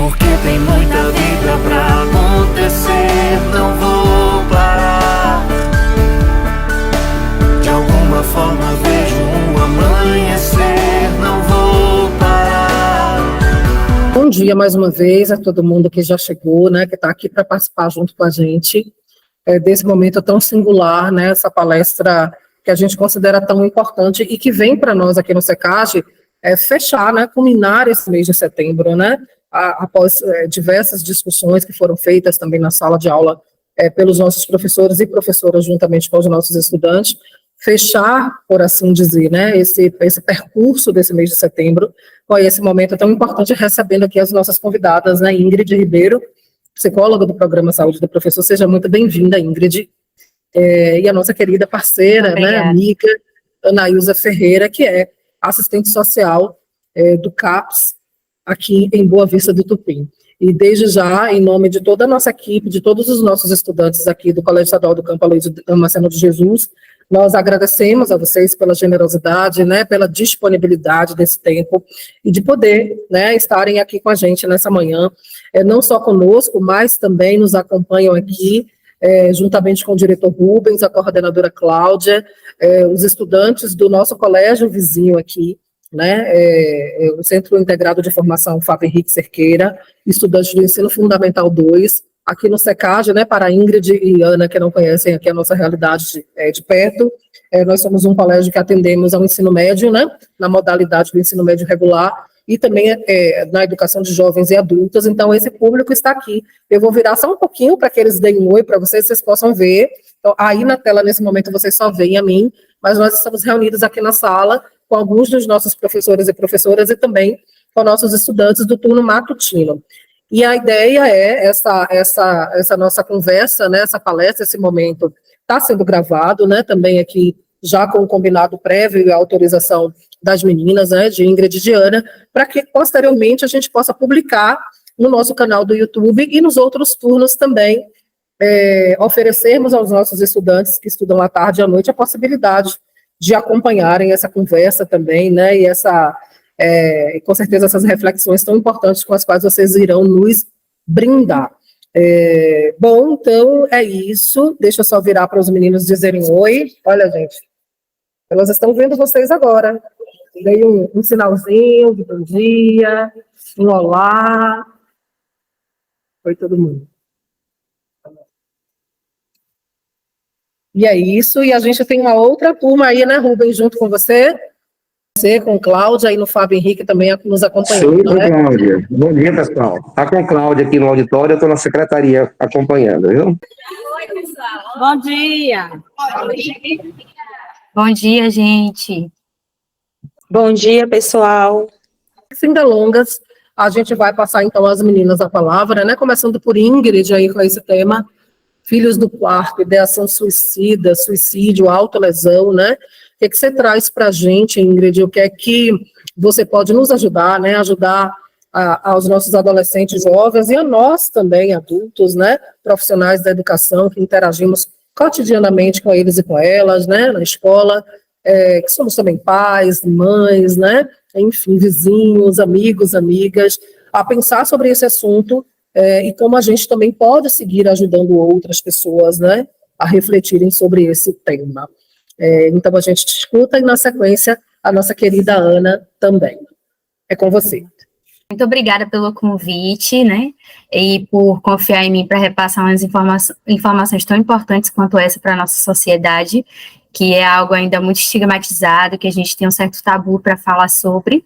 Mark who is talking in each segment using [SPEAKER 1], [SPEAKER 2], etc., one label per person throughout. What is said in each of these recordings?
[SPEAKER 1] porque tem muita vida pra acontecer. Não vou parar. De alguma forma vejo um amanhecer. Não vou parar.
[SPEAKER 2] Bom dia mais uma vez a todo mundo que já chegou, né, que está aqui para participar junto com a gente desse momento tão singular, né, essa palestra que a gente considera tão importante e que vem para nós aqui no SECAGE fechar, né, culminar esse mês de setembro, né, após diversas discussões que foram feitas também na sala de aula pelos nossos professores e professoras juntamente com os nossos estudantes, fechar, por assim dizer, né, esse percurso desse mês de setembro, com esse momento tão importante, recebendo aqui as nossas convidadas, né, Ingrid Ribeiro, psicóloga do Programa Saúde do Professor. Seja muito bem-vinda, Ingrid, e a nossa querida parceira, né, amiga, Anaísa Ferreira, que é assistente social do CAPS, aqui em Boa Vista do Tupim. E desde já, em nome de toda a nossa equipe, de todos os nossos estudantes aqui do Colégio Estadual do Campo Aloysio Damasceno de Jesus, nós agradecemos a vocês pela generosidade, né, pela disponibilidade desse tempo e de poder, né, estarem aqui com a gente nessa manhã, não só conosco, mas também nos acompanham aqui, juntamente com o diretor Rubens, a coordenadora Cláudia, os estudantes do nosso colégio vizinho aqui, né, o Centro Integrado de Formação Fábio Henrique Cerqueira, estudantes do Ensino Fundamental 2, aqui no SECAGE, né, para a Ingrid e Ana, que não conhecem aqui a nossa realidade de perto, nós somos um colégio que atendemos ao ensino médio, né, na modalidade do ensino médio regular, e também na educação de jovens e adultos. Então esse público está aqui. Eu vou virar só um pouquinho para que eles deem um oi para vocês possam ver. Então, aí na tela, nesse momento, vocês só veem a mim, mas nós estamos reunidos aqui na sala com alguns dos nossos professores e professoras e também com nossos estudantes do turno matutino. E a ideia é essa nossa conversa, né, essa palestra, esse momento está sendo gravado, né, também aqui já com o combinado prévio e a autorização das meninas, né, de Ingrid e de Ana, para que posteriormente a gente possa publicar no nosso canal do YouTube e nos outros turnos também, oferecermos aos nossos estudantes que estudam à tarde e à noite a possibilidade de acompanharem essa conversa também, né, e com certeza essas reflexões tão importantes com as quais vocês irão nos brindar. Bom, então é isso. Deixa eu só virar para os meninos dizerem oi. Olha, gente, elas estão vendo vocês agora. Dei um sinalzinho de bom dia, um olá. Oi, todo mundo. E é isso, e a gente tem uma outra turma aí, né, Rubens, junto com você, com Cláudia, e no Fábio Henrique também nos acompanhando.
[SPEAKER 3] Sim, né? Cláudia. Bom dia, pessoal. Está com Cláudia aqui no auditório, eu estou na secretaria acompanhando, viu?
[SPEAKER 4] Oi, pessoal. Bom dia.
[SPEAKER 5] Bom dia, gente.
[SPEAKER 6] Bom dia, pessoal.
[SPEAKER 2] Sem delongas, a gente vai passar, então, às meninas a palavra, né, começando por Ingrid, aí com esse tema, Filhos do Quarto, Ideação Suicida, Suicídio, Autolesão, né? O que você traz para a gente, Ingrid? O que é que você pode nos ajudar, né? Ajudar aos nossos adolescentes jovens e a nós também, adultos, né? Profissionais da educação, que interagimos cotidianamente com eles e com elas, né? Na escola, que somos também pais, mães, né? Enfim, vizinhos, amigos, amigas, a pensar sobre esse assunto e como a gente também pode seguir ajudando outras pessoas, né? A refletirem sobre esse tema. Então, a gente escuta e, na sequência, a nossa querida Ana também. É com você.
[SPEAKER 5] Muito obrigada pelo convite, né, e por confiar em mim para repassar umas informações tão importantes quanto essa para a nossa sociedade, que é algo ainda muito estigmatizado, que a gente tem um certo tabu para falar sobre.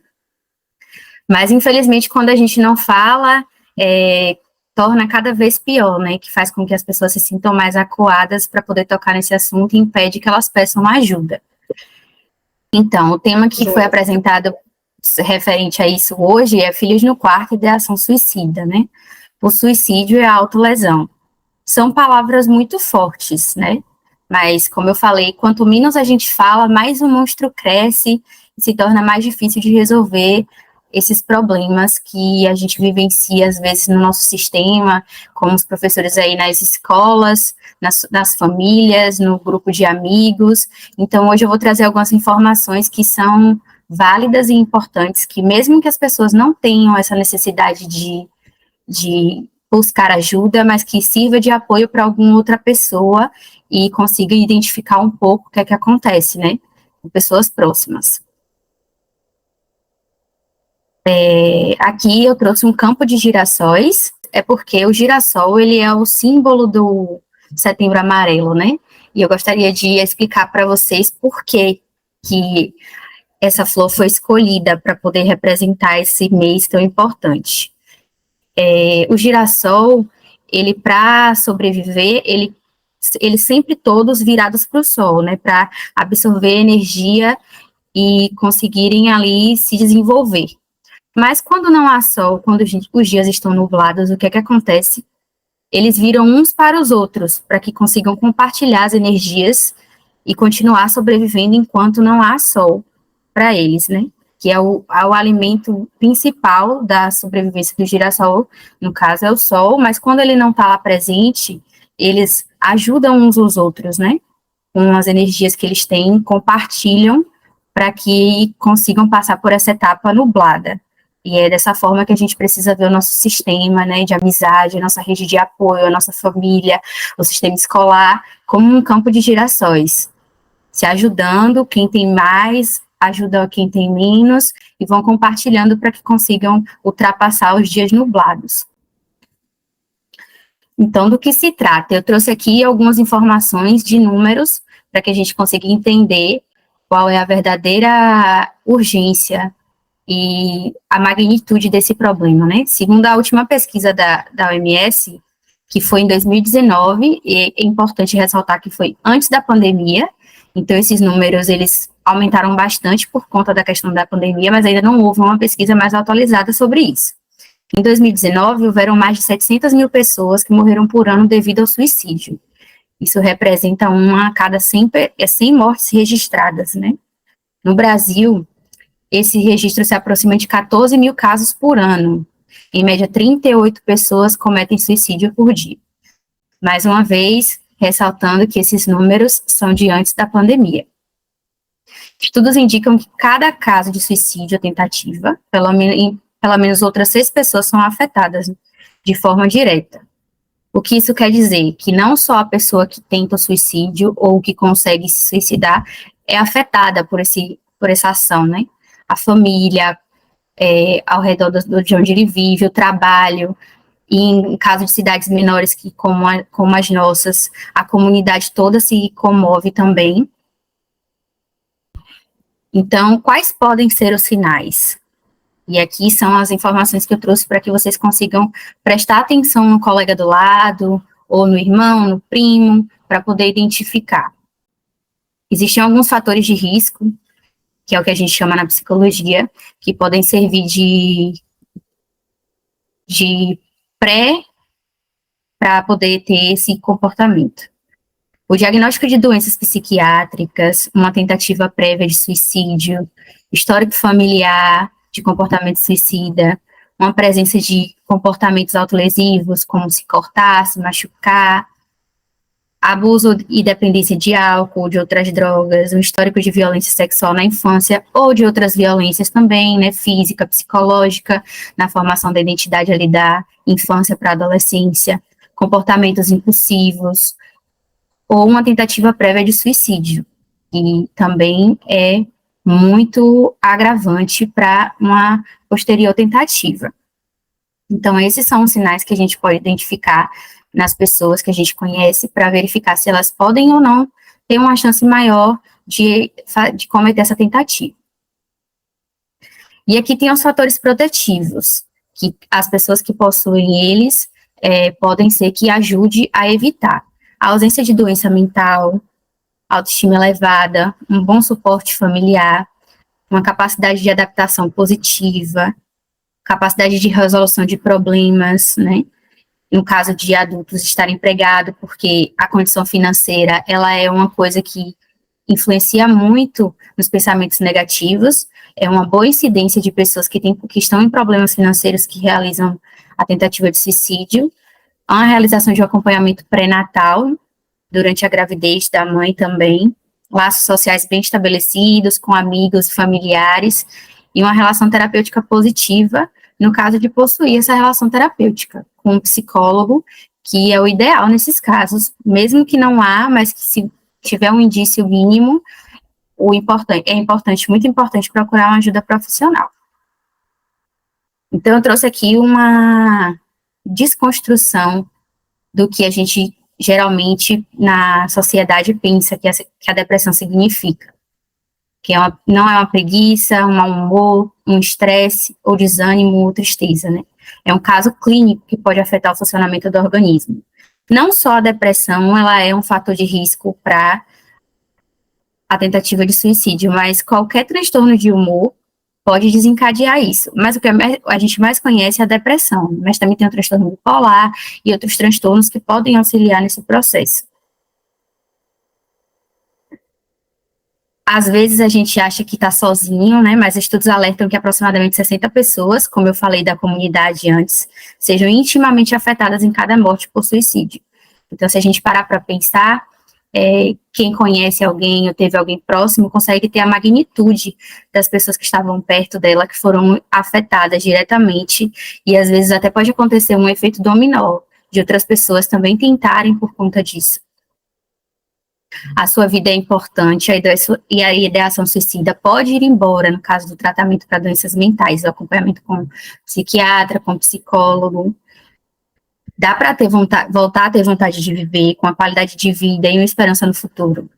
[SPEAKER 5] Mas, infelizmente, quando a gente não fala, torna cada vez pior, né, que faz com que as pessoas se sintam mais acuadas para poder tocar nesse assunto e impede que elas peçam ajuda. Então, o tema que foi apresentado referente a isso hoje é Filhos no Quarto e Ideação Suicida, né? O suicídio e a autolesão. São palavras muito fortes, né? Mas, como eu falei, quanto menos a gente fala, mais o monstro cresce e se torna mais difícil de resolver esses problemas que a gente vivencia, às vezes, no nosso sistema, como os professores aí nas escolas, nas famílias, no grupo de amigos. Então, hoje eu vou trazer algumas informações que são válidas e importantes, que mesmo que as pessoas não tenham essa necessidade de de buscar ajuda, mas que sirva de apoio para alguma outra pessoa e consiga identificar um pouco o que é que acontece, né, com pessoas próximas. Aqui eu trouxe um campo de girassóis, é porque o girassol, ele é o símbolo do Setembro Amarelo, né, e eu gostaria de explicar para vocês por que essa flor foi escolhida para poder representar esse mês tão importante. O girassol, ele para sobreviver, ele sempre todos virados para o sol, né, para absorver energia e conseguirem ali se desenvolver. Mas quando não há sol, quando os dias estão nublados, o que é que acontece? Eles viram uns para os outros, para que consigam compartilhar as energias e continuar sobrevivendo enquanto não há sol para eles, né? Que é o alimento principal da sobrevivência do girassol, no caso é o sol, mas quando ele não está lá presente, eles ajudam uns aos outros, né? Com as energias que eles têm, compartilham para que consigam passar por essa etapa nublada. E é dessa forma que a gente precisa ver o nosso sistema, né, de amizade, a nossa rede de apoio, a nossa família, o sistema escolar, como um campo de girassóis, se ajudando, quem tem mais ajuda quem tem menos, e vão compartilhando para que consigam ultrapassar os dias nublados. Então, do que se trata? Eu trouxe aqui algumas informações de números, para que a gente consiga entender qual é a verdadeira urgência e a magnitude desse problema, né? Segundo a última pesquisa da OMS, que foi em 2019, e é importante ressaltar que foi antes da pandemia, então esses números, eles aumentaram bastante por conta da questão da pandemia, mas ainda não houve uma pesquisa mais atualizada sobre isso. Em 2019, houveram mais de 700 mil pessoas que morreram por ano devido ao suicídio. Isso representa uma a cada 100 mortes registradas, né? No Brasil, esse registro se aproxima de 14 mil casos por ano. Em média, 38 pessoas cometem suicídio por dia. Mais uma vez, ressaltando que esses números são de antes da pandemia. Estudos indicam que cada caso de suicídio ou tentativa, pelo menos outras 6 pessoas são afetadas de forma direta. O que isso quer dizer? Que não só a pessoa que tenta o suicídio ou que consegue se suicidar é afetada por essa ação, né? A família, ao redor de onde ele vive, o trabalho, e em caso de cidades menores que como as nossas, a comunidade toda se comove também. Então, quais podem ser os sinais? E aqui são as informações que eu trouxe para que vocês consigam prestar atenção no colega do lado, ou no irmão, no primo, para poder identificar. Existem alguns fatores de risco, que é o que a gente chama na psicologia, que podem servir de pré para poder ter esse comportamento. O diagnóstico de doenças psiquiátricas, uma tentativa prévia de suicídio, histórico familiar de comportamento suicida, uma presença de comportamentos autolesivos, como se cortar, se machucar, abuso e dependência de álcool, de outras drogas, um histórico de violência sexual na infância ou de outras violências também, né, física, psicológica, na formação da identidade ali da infância para a adolescência, comportamentos impulsivos, ou uma tentativa prévia de suicídio, que também é muito agravante para uma posterior tentativa. Então, esses são os sinais que a gente pode identificar nas pessoas que a gente conhece para verificar se elas podem ou não ter uma chance maior de cometer essa tentativa. E aqui tem os fatores protetivos, que as pessoas que possuem eles podem ser que ajude a evitar a ausência de doença mental, autoestima elevada, um bom suporte familiar, uma capacidade de adaptação positiva, capacidade de resolução de problemas, né? No caso de adultos estar empregado, porque a condição financeira, ela é uma coisa que influencia muito nos pensamentos negativos, é uma boa incidência de pessoas que estão em problemas financeiros que realizam a tentativa de suicídio, a realização de um acompanhamento pré-natal, durante a gravidez da mãe também, laços sociais bem estabelecidos com amigos e familiares, e uma relação terapêutica positiva no caso de possuir essa relação terapêutica com um psicólogo, que é o ideal nesses casos, mesmo que não há, mas que se tiver um indício mínimo, muito importante procurar uma ajuda profissional. Então, eu trouxe aqui uma desconstrução do que a gente geralmente na sociedade pensa que a depressão significa. Que não é uma preguiça, um mau humor, um estresse, ou desânimo, ou tristeza, né? É um caso clínico que pode afetar o funcionamento do organismo. Não só a depressão, ela é um fator de risco para a tentativa de suicídio, mas qualquer transtorno de humor pode desencadear isso. Mas o que a gente mais conhece é a depressão, mas também tem o transtorno bipolar e outros transtornos que podem auxiliar nesse processo. Às vezes a gente acha que está sozinho, né, mas estudos alertam que aproximadamente 60 pessoas, como eu falei da comunidade antes, sejam intimamente afetadas em cada morte por suicídio. Então, se a gente parar para pensar, quem conhece alguém ou teve alguém próximo consegue ter a magnitude das pessoas que estavam perto dela, que foram afetadas diretamente, e às vezes até pode acontecer um efeito dominó, de outras pessoas também tentarem por conta disso. A sua vida é importante, e a ideação suicida pode ir embora no caso do tratamento para doenças mentais, o acompanhamento com psiquiatra, com psicólogo. Dá para voltar a ter vontade de viver, com a qualidade de vida e uma esperança no futuro,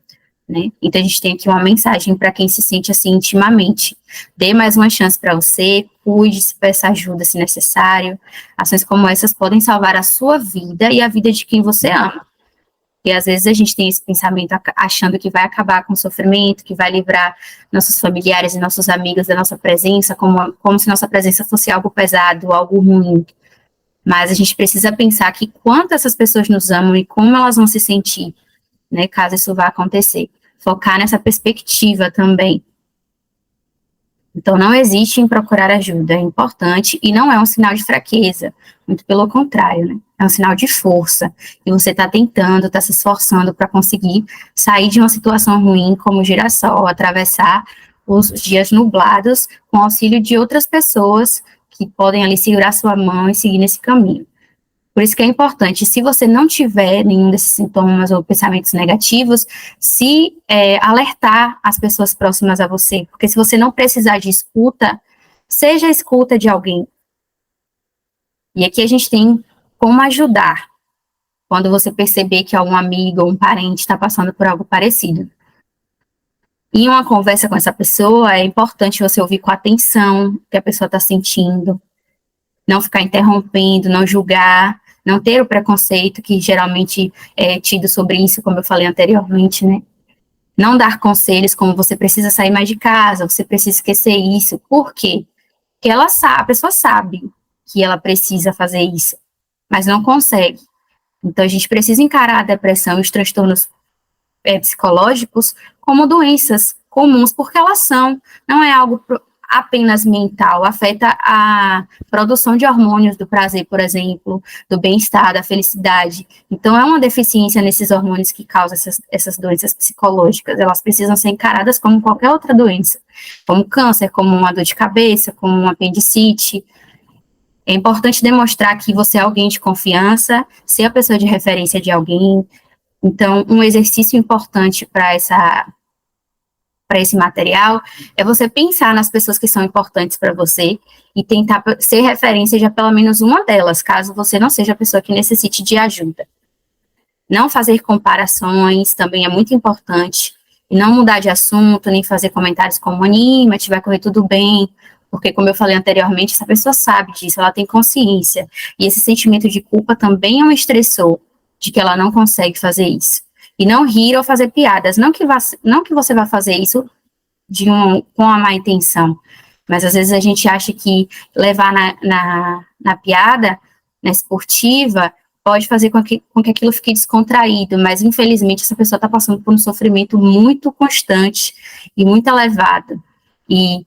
[SPEAKER 5] né? Então, a gente tem aqui uma mensagem para quem se sente assim intimamente. Dê mais uma chance para você, cuide-se, peça ajuda se necessário. Ações como essas podem salvar a sua vida e a vida de quem você ama. E às vezes a gente tem esse pensamento achando que vai acabar com o sofrimento, que vai livrar nossos familiares e nossos amigos da nossa presença, como se nossa presença fosse algo pesado, algo ruim. Mas a gente precisa pensar que quanto essas pessoas nos amam e como elas vão se sentir, né, caso isso vá acontecer. Focar nessa perspectiva também. Então, não hesite em procurar ajuda, é importante e não é um sinal de fraqueza, muito pelo contrário, né? É um sinal de força, e você está tentando, está se esforçando para conseguir sair de uma situação ruim como o girassol, atravessar os dias nublados com auxílio de outras pessoas que podem ali segurar sua mão e seguir nesse caminho. Por isso que é importante, se você não tiver nenhum desses sintomas ou pensamentos negativos, alertar as pessoas próximas a você, porque se você não precisar de escuta, seja a escuta de alguém. E aqui a gente tem como ajudar, quando você perceber que algum amigo ou um parente está passando por algo parecido. Em uma conversa com essa pessoa, é importante você ouvir com atenção o que a pessoa está sentindo, não ficar interrompendo, não julgar, não ter o preconceito que geralmente é tido sobre isso, como eu falei anteriormente, né? Não dar conselhos como você precisa sair mais de casa, você precisa esquecer isso. Por quê? Porque a pessoa sabe que ela precisa fazer isso, mas não consegue. Então, a gente precisa encarar a depressão e os transtornos psicológicos como doenças comuns, porque elas são, não é algo apenas mental, afeta a produção de hormônios do prazer, por exemplo, do bem-estar, da felicidade. Então, é uma deficiência nesses hormônios que causa essas doenças psicológicas. Elas precisam ser encaradas como qualquer outra doença, como câncer, como uma dor de cabeça, como um apendicite. É importante demonstrar que você é alguém de confiança, ser a pessoa de referência de alguém. Então, um exercício importante para esse material é você pensar nas pessoas que são importantes para você e tentar ser referência de pelo menos uma delas, caso você não seja a pessoa que necessite de ajuda. Não fazer comparações também é muito importante, e não mudar de assunto, nem fazer comentários como anima-te, vai correr tudo bem, porque, como eu falei anteriormente, essa pessoa sabe disso, ela tem consciência, e esse sentimento de culpa também é um estressor de que ela não consegue fazer isso. E não rir ou fazer piadas, não que você vá fazer isso com a má intenção, mas às vezes a gente acha que levar na piada, na esportiva, pode fazer com que aquilo fique descontraído, mas infelizmente essa pessoa está passando por um sofrimento muito constante e muito elevado, e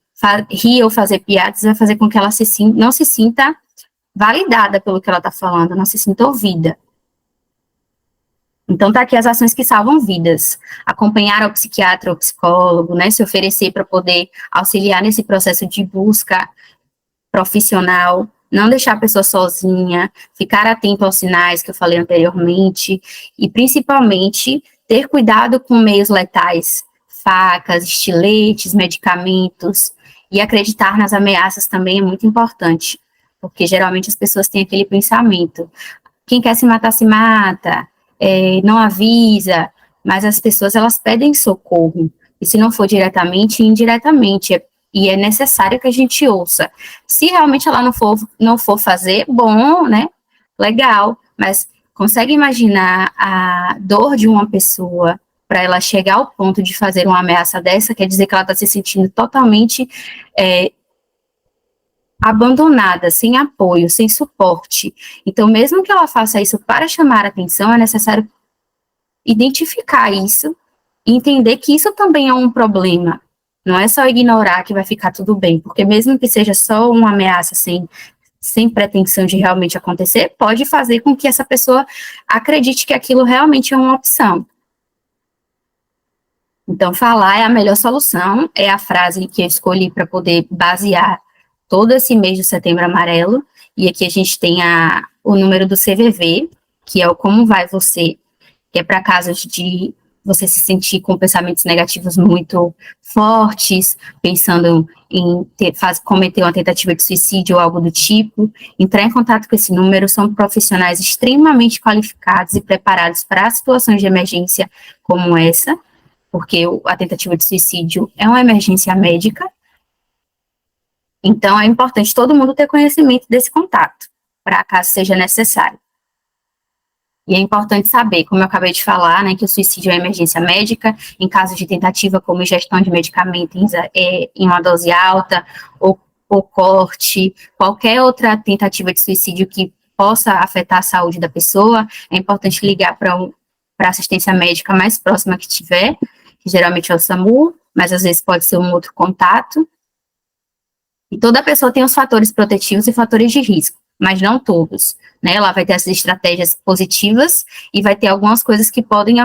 [SPEAKER 5] rir ou fazer piadas vai fazer com que ela não se sinta validada pelo que ela está falando, não se sinta ouvida. Então, tá aqui as ações que salvam vidas. Acompanhar o psiquiatra ou psicólogo, né, se oferecer para poder auxiliar nesse processo de busca profissional, não deixar a pessoa sozinha, ficar atento aos sinais que eu falei anteriormente, e principalmente ter cuidado com meios letais, facas, estiletes, medicamentos, e acreditar nas ameaças também é muito importante, porque geralmente as pessoas têm aquele pensamento, quem quer se mata, não avisa, mas as pessoas, elas pedem socorro, e se não for diretamente, indiretamente, e é necessário que a gente ouça. Se realmente ela não for fazer, bom, né, legal, mas consegue imaginar a dor de uma pessoa para ela chegar ao ponto de fazer uma ameaça dessa? Quer dizer que ela está se sentindo totalmente abandonada, sem apoio, sem suporte. Então, mesmo que ela faça isso para chamar a atenção, é necessário identificar isso e entender que isso também é um problema. Não é só ignorar que vai ficar tudo bem, porque mesmo que seja só uma ameaça sem pretensão de realmente acontecer, pode fazer com que essa pessoa acredite que aquilo realmente é uma opção. Então, falar é a melhor solução, é a frase que eu escolhi para poder basear todo esse mês de Setembro Amarelo, e aqui a gente tem o número do CVV, que é o Como Vai Você, que é para casos de você se sentir com pensamentos negativos muito fortes, pensando em cometer uma tentativa de suicídio ou algo do tipo. Entrar em contato com esse número, são profissionais extremamente qualificados e preparados para situações de emergência como essa, porque a tentativa de suicídio é uma emergência médica. Então, é importante todo mundo ter conhecimento desse contato, para caso seja necessário. E é importante saber, como eu acabei de falar, né, que o suicídio é emergência médica, em caso de tentativa como ingestão de medicamento em uma dose alta, ou corte, qualquer outra tentativa de suicídio que possa afetar a saúde da pessoa, é importante ligar para a assistência médica mais próxima que tiver, que geralmente é o SAMU, mas às vezes pode ser um outro contato. E toda pessoa tem os fatores protetivos e fatores de risco, mas não todos, né? Ela vai ter essas estratégias positivas e vai ter algumas coisas que podem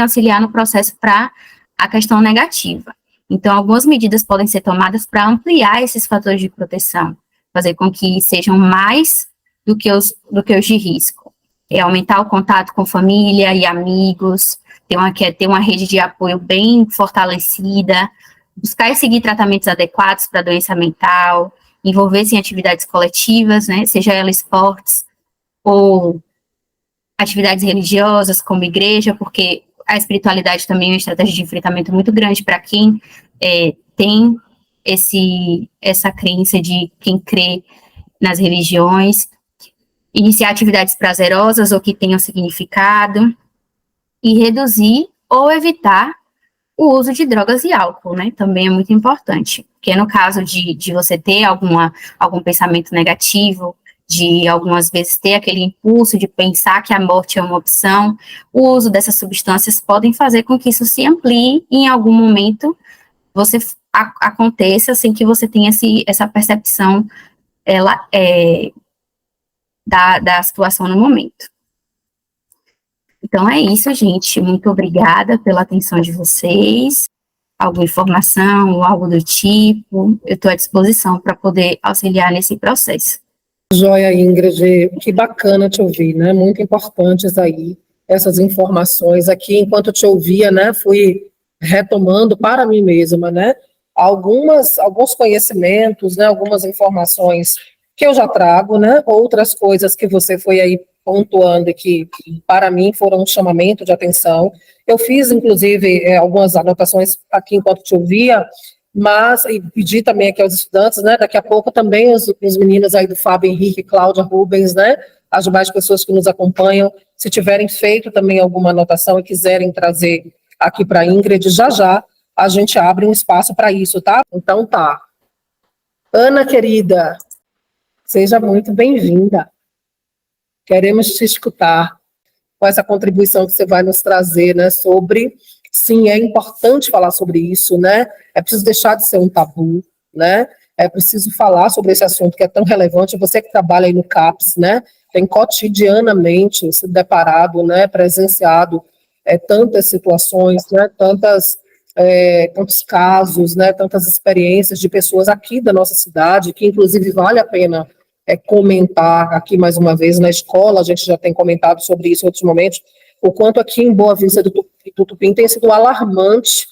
[SPEAKER 5] auxiliar no processo para a questão negativa. Então, algumas medidas podem ser tomadas para ampliar esses fatores de proteção, fazer com que sejam mais do que os de risco. É aumentar o contato com família e amigos, ter uma rede de apoio bem fortalecida, buscar e seguir tratamentos adequados para doença mental, envolver-se em atividades coletivas, né, seja ela esportes ou atividades religiosas, como igreja, porque a espiritualidade também é uma estratégia de enfrentamento muito grande para quem tem essa crença de quem crê nas religiões, iniciar atividades prazerosas ou que tenham significado, e reduzir ou evitar o uso de drogas e álcool, né, também é muito importante, porque no caso de você ter algum pensamento negativo, de algumas vezes ter aquele impulso de pensar que a morte é uma opção, o uso dessas substâncias podem fazer com que isso se amplie e em algum momento aconteça sem que você tenha essa percepção da situação no momento. Então é isso, gente. Muito obrigada pela atenção de vocês. Alguma informação ou algo do tipo, eu estou à disposição para poder auxiliar nesse processo.
[SPEAKER 2] Joia, Ingrid, que bacana te ouvir, né? Muito importantes aí essas informações aqui. Enquanto eu te ouvia, né, fui retomando para mim mesma, né, alguns conhecimentos, né, algumas informações que eu já trago, né, outras coisas que você foi aí pontuando e que, para mim, foram um chamamento de atenção. Eu fiz, inclusive, algumas anotações aqui enquanto te ouvia, mas e pedi também aqui aos estudantes, né, daqui a pouco também os meninos aí do Fábio Henrique, Cláudia Rubens, né, as demais pessoas que nos acompanham, se tiverem feito também alguma anotação e quiserem trazer aqui para a Ingrid, já a gente abre um espaço para isso, tá? Então tá. Ana, querida, seja muito bem-vinda. Queremos te escutar com essa contribuição que você vai nos trazer, né, sobre, sim, é importante falar sobre isso, né, é preciso deixar de ser um tabu, né, é preciso falar sobre esse assunto que é tão relevante. Você que trabalha aí no CAPS, né, tem cotidianamente se deparado, né, presenciado tantas situações, né, tantas tantos casos, né, tantas experiências de pessoas aqui da nossa cidade, que inclusive vale a pena comentar aqui mais uma vez. Na escola, a gente já tem comentado sobre isso em outros momentos, o quanto aqui em Boa Vista do Tupim tem sido alarmante,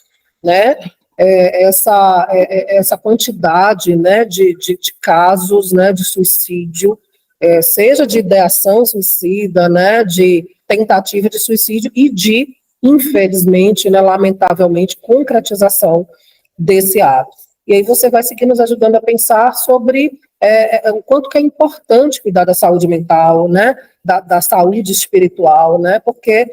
[SPEAKER 2] né, essa quantidade, né, de casos, né, de suicídio, seja de ideação suicida, né, de tentativa de suicídio e de, infelizmente, né, lamentavelmente, concretização desse ato. E aí você vai seguir nos ajudando a pensar sobre o quanto que é importante cuidar da saúde mental, né, da saúde espiritual, né, porque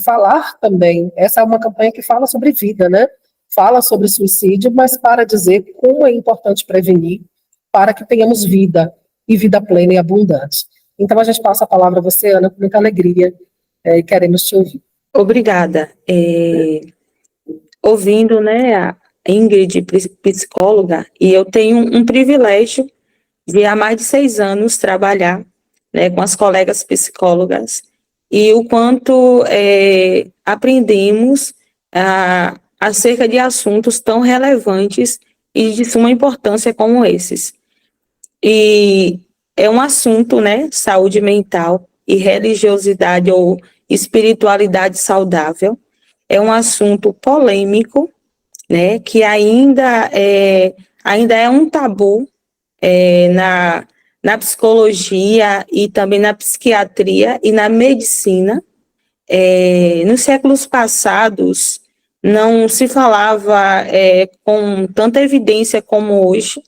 [SPEAKER 2] falar também, essa é uma campanha que fala sobre vida, né, fala sobre suicídio, mas para dizer como é importante prevenir para que tenhamos vida, e vida plena e abundante. Então a gente passa a palavra a você, Ana, com muita alegria, e queremos te ouvir.
[SPEAKER 6] Obrigada. Ouvindo, né, a Ingrid, psicóloga, e eu tenho um privilégio de há mais de 6 anos trabalhar, né, com as colegas psicólogas, e o quanto aprendemos acerca de assuntos tão relevantes e de suma importância como esses. E é um assunto, né, saúde mental e religiosidade ou espiritualidade saudável, é um assunto polêmico, né, que ainda é um tabu na psicologia e também na psiquiatria e na medicina. Nos séculos passados, não se falava com tanta evidência como hoje,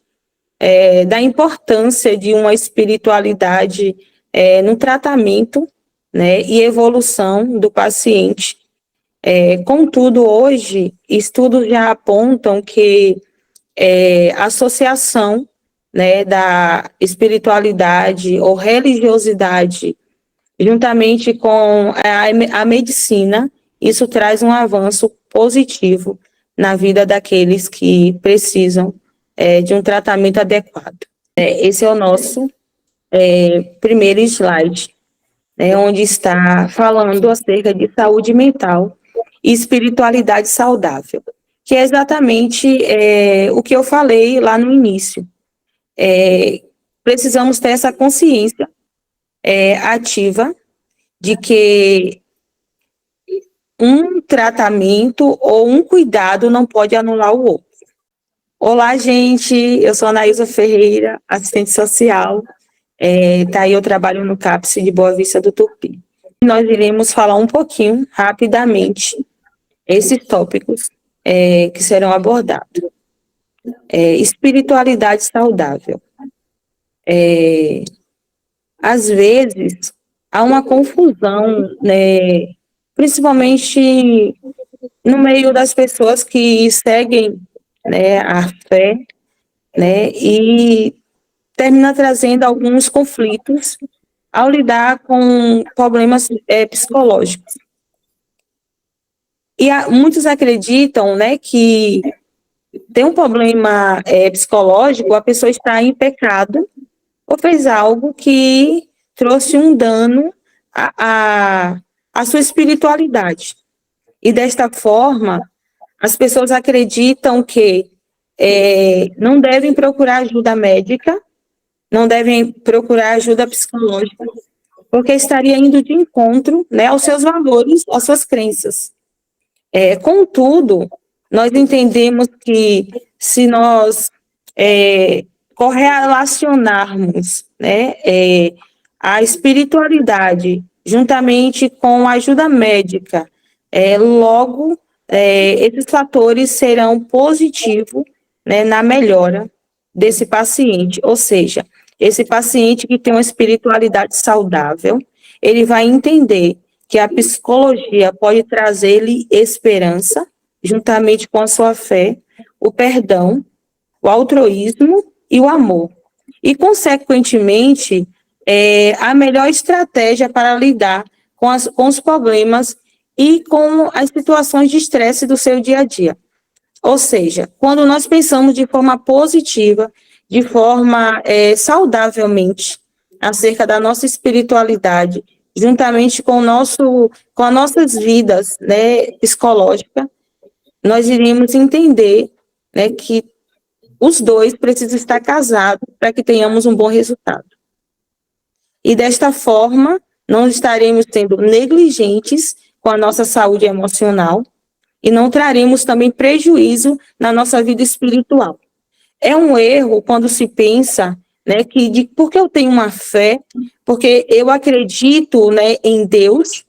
[SPEAKER 6] da importância de uma espiritualidade no tratamento, né, e evolução do paciente. Contudo, hoje, estudos já apontam que a associação, né, da espiritualidade ou religiosidade, juntamente com a medicina, isso traz um avanço positivo na vida daqueles que precisam de um tratamento adequado. Esse é o nosso primeiro slide, onde está falando acerca de saúde mental e espiritualidade saudável, que é exatamente o que eu falei lá no início. Precisamos ter essa consciência ativa de que um tratamento ou um cuidado não pode anular o outro. Olá, gente, eu sou a Anaísa Ferreira, assistente social, eu trabalho no CAPS de Boa Vista do Tupim. Nós iremos falar um pouquinho, rapidamente, esses tópicos que serão abordados. Espiritualidade saudável. Às vezes, há uma confusão, né, principalmente no meio das pessoas que seguem, né, a fé, né, e termina trazendo alguns conflitos ao lidar com problemas psicológicos. E muitos acreditam, né, que tem um problema psicológico, a pessoa está em pecado ou fez algo que trouxe um dano à sua espiritualidade. E desta forma, as pessoas acreditam que não devem procurar ajuda médica, não devem procurar ajuda psicológica, porque estaria indo de encontro, né, aos seus valores, às suas crenças. Contudo, nós entendemos que se nós correlacionarmos, né, a espiritualidade juntamente com a ajuda médica, logo esses fatores serão positivos, né, na melhora desse paciente, ou seja, esse paciente que tem uma espiritualidade saudável, ele vai entender que a psicologia pode trazer-lhe esperança, juntamente com a sua fé, o perdão, o altruísmo e o amor. E, consequentemente, a melhor estratégia para lidar com os problemas e com as situações de estresse do seu dia a dia. Ou seja, quando nós pensamos de forma positiva, de forma saudavelmente, acerca da nossa espiritualidade, juntamente com as nossas vidas, né, psicológicas, nós iríamos entender, né, que os dois precisam estar casados para que tenhamos um bom resultado. E desta forma, não estaremos sendo negligentes com a nossa saúde emocional e não traremos também prejuízo na nossa vida espiritual. É um erro quando se pensa, né, que porque eu tenho uma fé, porque eu acredito, né, em Deus,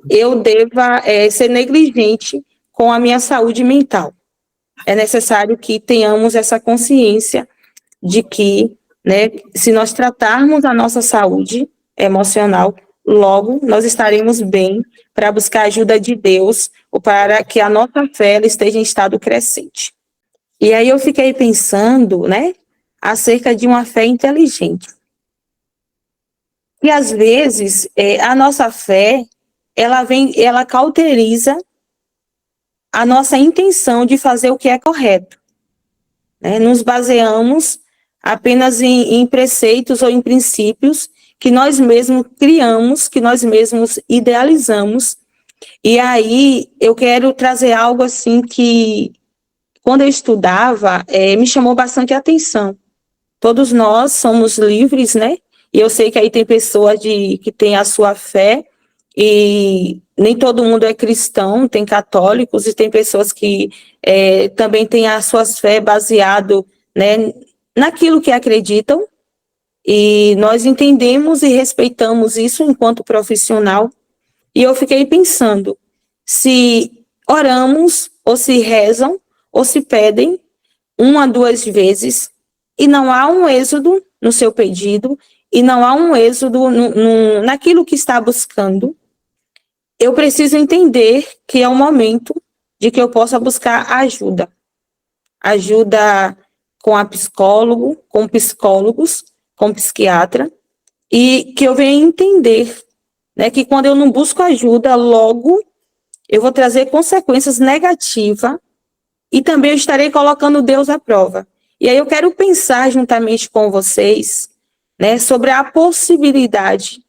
[SPEAKER 6] eu deva ser negligente com a minha saúde mental. É necessário que tenhamos essa consciência de que, né, se nós tratarmos a nossa saúde emocional, logo nós estaremos bem para buscar a ajuda de Deus ou para que a nossa fé ela esteja em estado crescente. E aí eu fiquei pensando, né, acerca de uma fé inteligente. E às vezes a nossa fé ela cauteriza a nossa intenção de fazer o que é correto. Né? Nos baseamos apenas em preceitos ou em princípios que nós mesmos criamos, que nós mesmos idealizamos. E aí eu quero trazer algo assim que, quando eu estudava, me chamou bastante atenção. Todos nós somos livres, né? E eu sei que aí tem pessoas que têm a sua fé, e nem todo mundo é cristão, tem católicos e tem pessoas que também têm as suas fé baseado, né, naquilo que acreditam, e nós entendemos e respeitamos isso enquanto profissional. E eu fiquei pensando, se oramos, ou se rezam, ou se pedem 1 a 2 vezes, e não há um êxodo no seu pedido, e não há um êxodo naquilo que está buscando, eu preciso entender que é o momento de que eu possa buscar ajuda. Ajuda com a psicólogo, com psicólogos, com psiquiatra, e que eu venha entender, né, que quando eu não busco ajuda, logo eu vou trazer consequências negativas e também eu estarei colocando Deus à prova. E aí eu quero pensar juntamente com vocês, né, sobre a possibilidade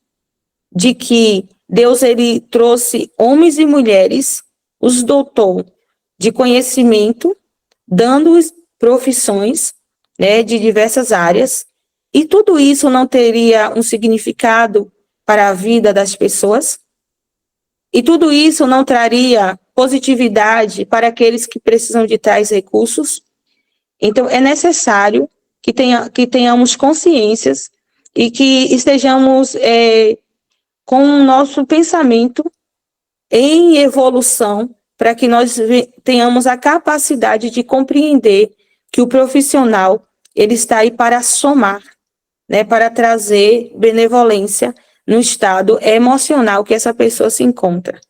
[SPEAKER 6] de que Deus ele trouxe homens e mulheres, os dotou de conhecimento, dando-os profissões, né, de diversas áreas, e tudo isso não teria um significado para a vida das pessoas? E tudo isso não traria positividade para aqueles que precisam de tais recursos? Então, é necessário que tenhamos consciências e que estejamos com o nosso pensamento em evolução, para que nós tenhamos a capacidade de compreender que o profissional ele está aí para somar, né, para trazer benevolência no estado emocional que essa pessoa se encontra.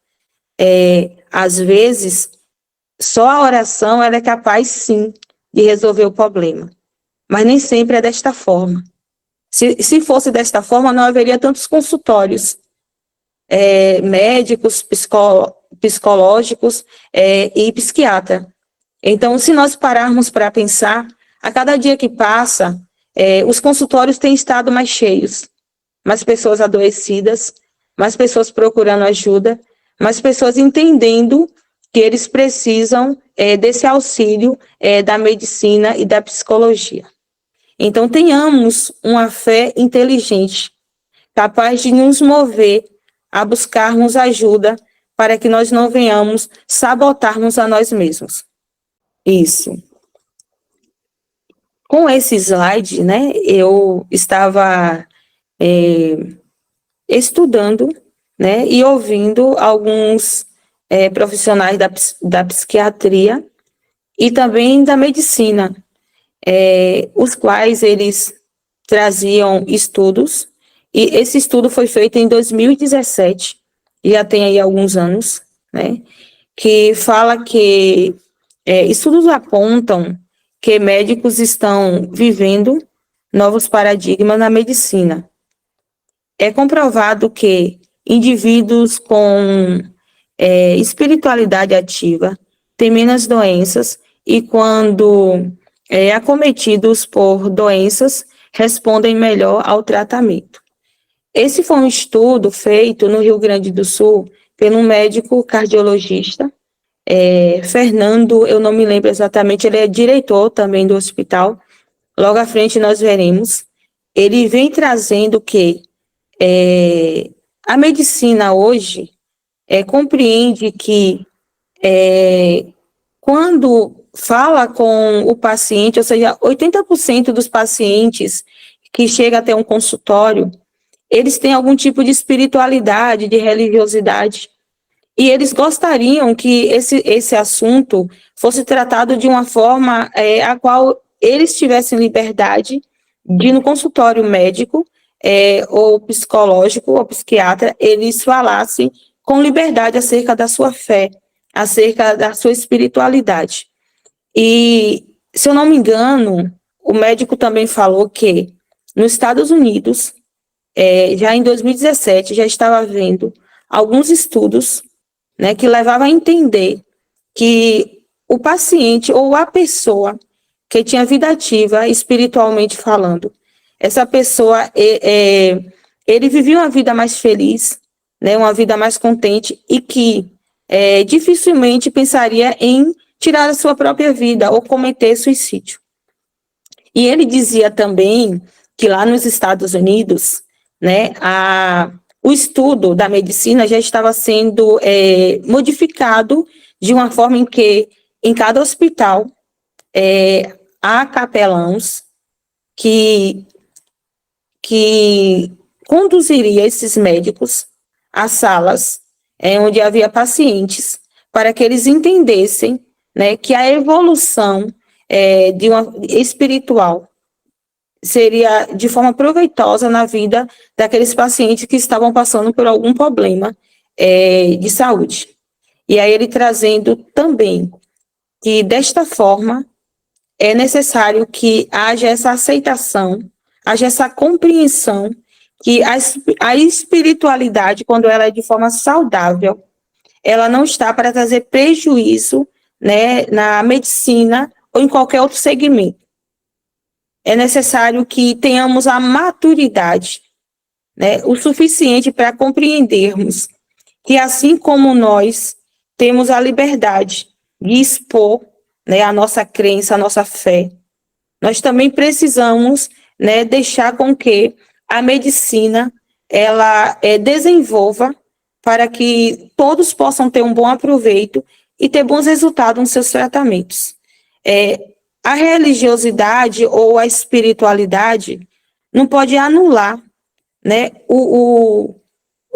[SPEAKER 6] Às vezes, só a oração ela é capaz, sim, de resolver o problema, mas nem sempre é desta forma. Se fosse desta forma, não haveria tantos consultórios médicos, psicológicos e psiquiatra. Então, se nós pararmos para pensar, a cada dia que passa, os consultórios têm estado mais cheios, mais pessoas adoecidas, mais pessoas procurando ajuda, mais pessoas entendendo que eles precisam desse auxílio da medicina e da psicologia. Então, tenhamos uma fé inteligente, capaz de nos mover a buscarmos ajuda para que nós não venhamos sabotarmos a nós mesmos. Isso. Com esse slide, né, eu estava estudando, né, e ouvindo alguns profissionais da psiquiatria e também da medicina, os quais eles traziam estudos, e esse estudo foi feito em 2017, já tem aí alguns anos, né, que fala que estudos apontam que médicos estão vivendo novos paradigmas na medicina. É comprovado que indivíduos com espiritualidade ativa têm menos doenças e, quando acometidos por doenças, respondem melhor ao tratamento. Esse foi um estudo feito no Rio Grande do Sul por um médico cardiologista, Fernando, eu não me lembro exatamente, ele é diretor também do hospital, logo à frente nós veremos. Ele vem trazendo que a medicina hoje compreende que quando fala com o paciente, ou seja, 80% dos pacientes que chegam até um consultório, eles têm algum tipo de espiritualidade, de religiosidade, e eles gostariam que esse assunto fosse tratado de uma forma a qual eles tivessem liberdade de, no consultório médico, ou psicológico, ou psiquiatra, eles falassem com liberdade acerca da sua fé, acerca da sua espiritualidade. E, se eu não me engano, o médico também falou que nos Estados Unidos, já em 2017, já estava havendo alguns estudos, né, que levavam a entender que o paciente ou a pessoa que tinha vida ativa, espiritualmente falando, essa pessoa, ele vivia uma vida mais feliz, né, uma vida mais contente, e que dificilmente pensaria em tirar a sua própria vida ou cometer suicídio. E ele dizia também que lá nos Estados Unidos, né, o estudo da medicina já estava sendo modificado de uma forma em que em cada hospital há capelãos que conduziria esses médicos às salas onde havia pacientes, para que eles entendessem, né, que a evolução espiritual seria de forma proveitosa na vida daqueles pacientes que estavam passando por algum problema de saúde. E aí ele trazendo também que, desta forma, é necessário que haja essa aceitação, haja essa compreensão que a espiritualidade, quando ela é de forma saudável, ela não está para trazer prejuízo, né, na medicina ou em qualquer outro segmento. É necessário que tenhamos a maturidade, né, o suficiente para compreendermos que, assim como nós temos a liberdade de expor, né, a nossa crença, a nossa fé, nós também precisamos, né, deixar com que a medicina ela desenvolva para que todos possam ter um bom aproveito e ter bons resultados nos seus tratamentos. A religiosidade ou a espiritualidade não pode anular, né, o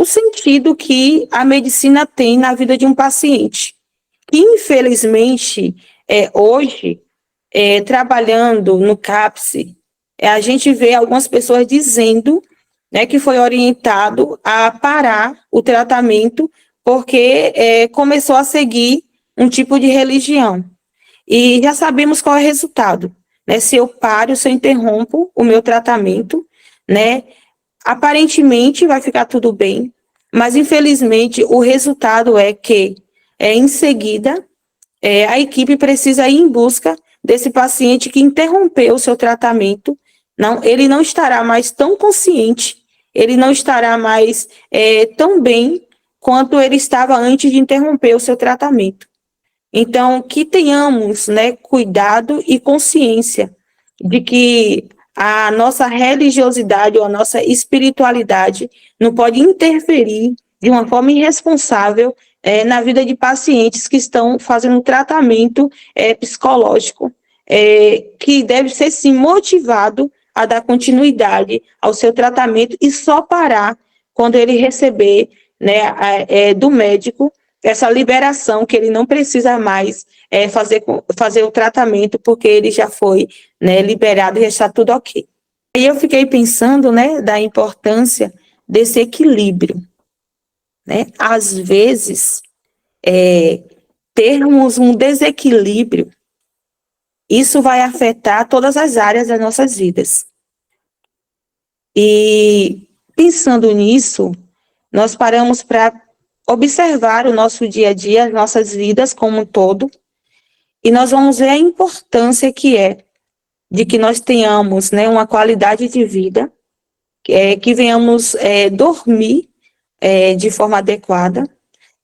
[SPEAKER 6] sentido que a medicina tem na vida de um paciente. Infelizmente, hoje, trabalhando no CAPS, a gente vê algumas pessoas dizendo, né, que foi orientado a parar o tratamento porque começou a seguir um tipo de religião. E já sabemos qual é o resultado, né? Se eu paro, se eu interrompo o meu tratamento, né, aparentemente vai ficar tudo bem, mas infelizmente o resultado é que, em seguida, a equipe precisa ir em busca desse paciente que interrompeu o seu tratamento. Ele não estará mais tão consciente, ele não estará mais tão bem quanto ele estava antes de interromper o seu tratamento. Então, que tenhamos, né, cuidado e consciência de que a nossa religiosidade ou a nossa espiritualidade não pode interferir de uma forma irresponsável na vida de pacientes que estão fazendo um tratamento psicológico, que deve ser, sim, motivado a dar continuidade ao seu tratamento e só parar quando ele receber, né, do médico essa liberação, que ele não precisa mais fazer o tratamento, porque ele já foi, né, liberado e já está tudo ok. E eu fiquei pensando, né, da importância desse equilíbrio, né? Às vezes, termos um desequilíbrio, isso vai afetar todas as áreas das nossas vidas. E, pensando nisso, nós paramos para observar o nosso dia a dia, as nossas vidas como um todo, e nós vamos ver a importância que de que nós tenhamos, né, uma qualidade de vida, que venhamos dormir de forma adequada,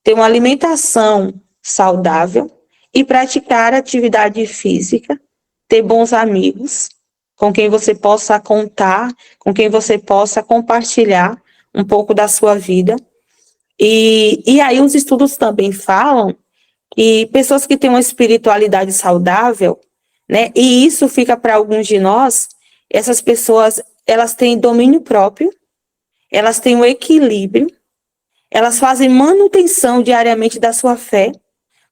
[SPEAKER 6] ter uma alimentação saudável e praticar atividade física, ter bons amigos, com quem você possa contar, com quem você possa compartilhar um pouco da sua vida. E aí os estudos também falam que pessoas que têm uma espiritualidade saudável, né, e isso fica para alguns de nós, essas pessoas, elas têm domínio próprio, elas têm um equilíbrio, elas fazem manutenção diariamente da sua fé,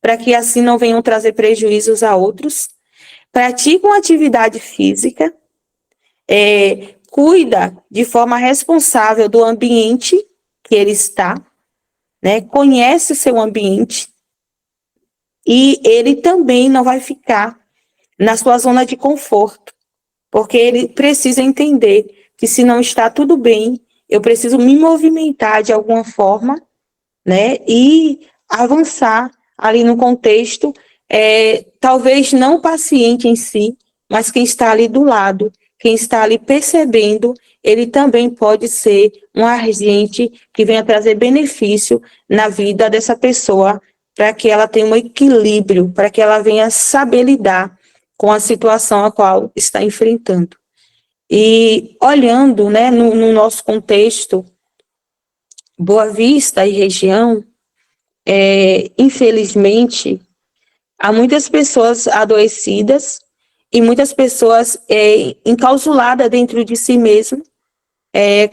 [SPEAKER 6] para que assim não venham trazer prejuízos a outros, praticam atividade física, cuida de forma responsável do ambiente que ele está, né, conhece o seu ambiente, e ele também não vai ficar na sua zona de conforto, porque ele precisa entender que se não está tudo bem, eu preciso me movimentar de alguma forma, né, e avançar ali no contexto, talvez não o paciente em si, mas quem está ali do lado, quem está ali percebendo, ele também pode ser um agente que venha trazer benefício na vida dessa pessoa, para que ela tenha um equilíbrio, para que ela venha saber lidar com a situação a qual está enfrentando. E olhando, né, no nosso contexto, Boa Vista e região, infelizmente, há muitas pessoas adoecidas e muitas pessoas enclausuladas dentro de si mesmo,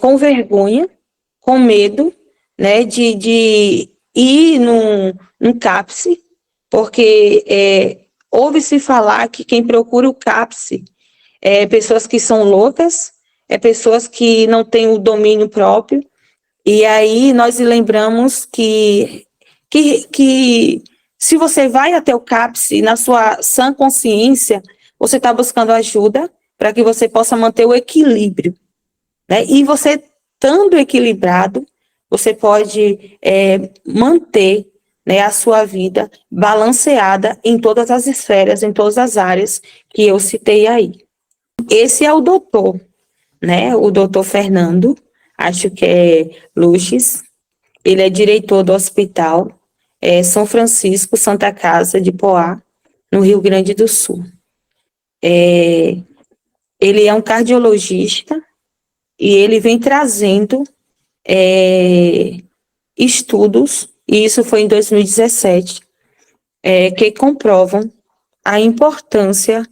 [SPEAKER 6] com vergonha, com medo, né, de ir num CAPS, porque ouve-se falar que quem procura o CAPS pessoas que são loucas, pessoas que não têm o domínio próprio, e aí nós lembramos que se você vai até o CAPS na sua sã consciência, você está buscando ajuda para que você possa manter o equilíbrio, né? E você, estando equilibrado, você pode manter, né, a sua vida balanceada em todas as esferas, em todas as áreas que eu citei aí. Esse é o doutor, né? O doutor Fernando, acho que é Luches, ele é diretor do Hospital São Francisco Santa Casa de Poá, no Rio Grande do Sul. Ele é um cardiologista e ele vem trazendo estudos, e isso foi em 2017, que comprovam a importância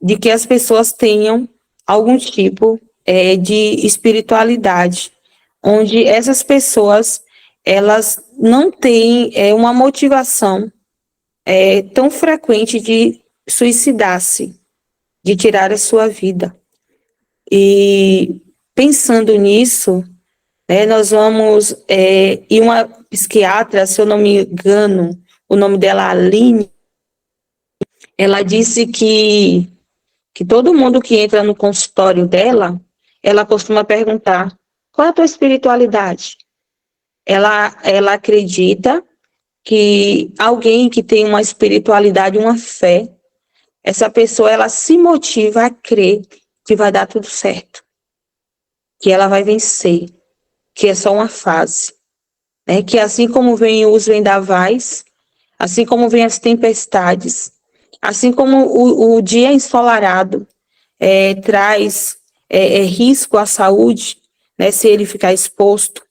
[SPEAKER 6] de que as pessoas tenham algum tipo de espiritualidade, onde essas pessoas, elas não têm uma motivação tão frequente de suicidar-se, de tirar a sua vida. E pensando nisso, nós vamos, e uma psiquiatra, se eu não me engano, o nome dela é Aline, ela disse que todo mundo que entra no consultório dela, ela costuma perguntar, qual é a tua espiritualidade? Ela acredita que alguém que tem uma espiritualidade, uma fé, essa pessoa, ela se motiva a crer que vai dar tudo certo, que ela vai vencer, que é só uma fase, né? Que assim como vem os vendavais, assim como vem as tempestades, assim como o dia ensolarado traz risco à saúde, né, se ele ficar exposto,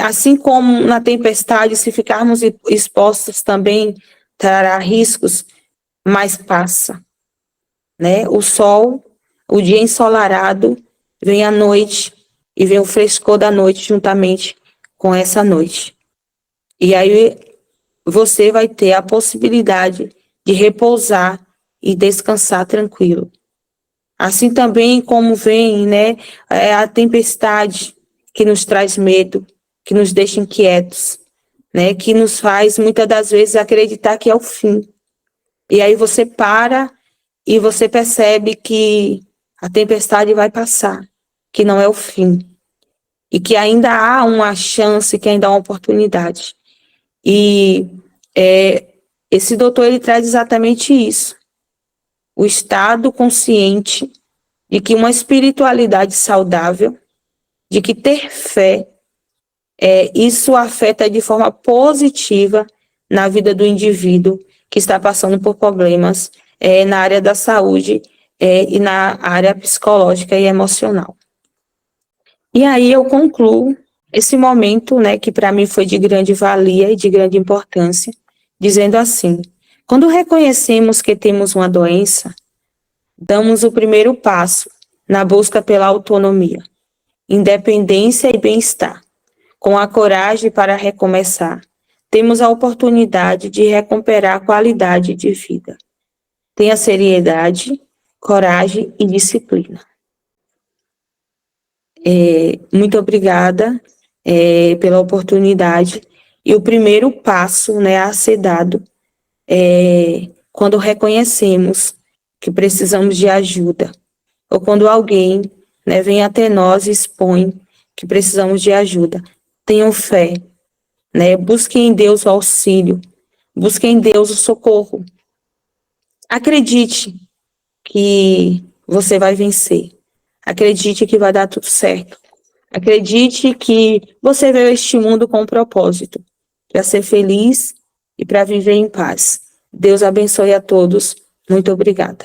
[SPEAKER 6] assim como na tempestade, se ficarmos expostos também trará riscos, mas passa, né? O sol, o dia ensolarado, vem a noite e vem o frescor da noite juntamente com essa noite. E aí você vai ter a possibilidade de repousar e descansar tranquilo. Assim também como vem, né, a tempestade que nos traz medo, que nos deixa inquietos, né, que nos faz muitas das vezes acreditar que é o fim. E aí você para e você percebe que a tempestade vai passar, que não é o fim, e que ainda há uma chance, que ainda há uma oportunidade. E esse doutor, ele traz exatamente isso, o estado consciente de que uma espiritualidade saudável, de que ter fé, isso afeta de forma positiva na vida do indivíduo que está passando por problemas na área da saúde e na área psicológica e emocional. E aí eu concluo esse momento, né, que para mim foi de grande valia e de grande importância, dizendo assim: quando reconhecemos que temos uma doença, damos o primeiro passo na busca pela autonomia, independência e bem-estar. Com a coragem para recomeçar, temos a oportunidade de recuperar a qualidade de vida. Tenha seriedade, coragem e disciplina. Muito obrigada pela oportunidade. E o primeiro passo, né, a ser dado quando reconhecemos que precisamos de ajuda, ou quando alguém, né, vem até nós e expõe que precisamos de ajuda. Tenham fé, né? Busquem em Deus o auxílio, busquem em Deus o socorro. Acredite que você vai vencer. Acredite que vai dar tudo certo. Acredite que você veio a este mundo com um propósito, para ser feliz e para viver em paz. Deus abençoe a todos. Muito obrigada.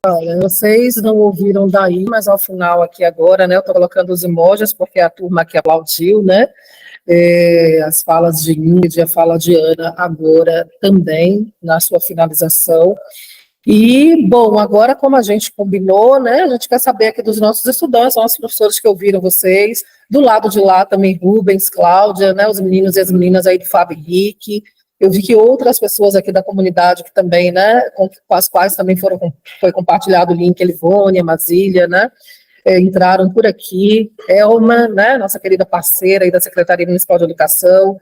[SPEAKER 2] Olha, vocês não ouviram daí, mas ao final aqui agora, né, eu estou colocando os emojis, porque a turma aqui aplaudiu, né, as falas de Ingrid, a fala de Ana agora também, na sua finalização. E, bom, agora como a gente combinou, né, a gente quer saber aqui dos nossos estudantes, nossos professores que ouviram vocês, do lado de lá também Rubens, Cláudia, né, os meninos e as meninas aí do Fábio Henrique. Eu vi que outras pessoas aqui da comunidade que também, né, com as quais também foi compartilhado o link, Elivônia, Mazília, né, entraram por aqui, Elma, né, nossa querida parceira aí da Secretaria Municipal de Educação.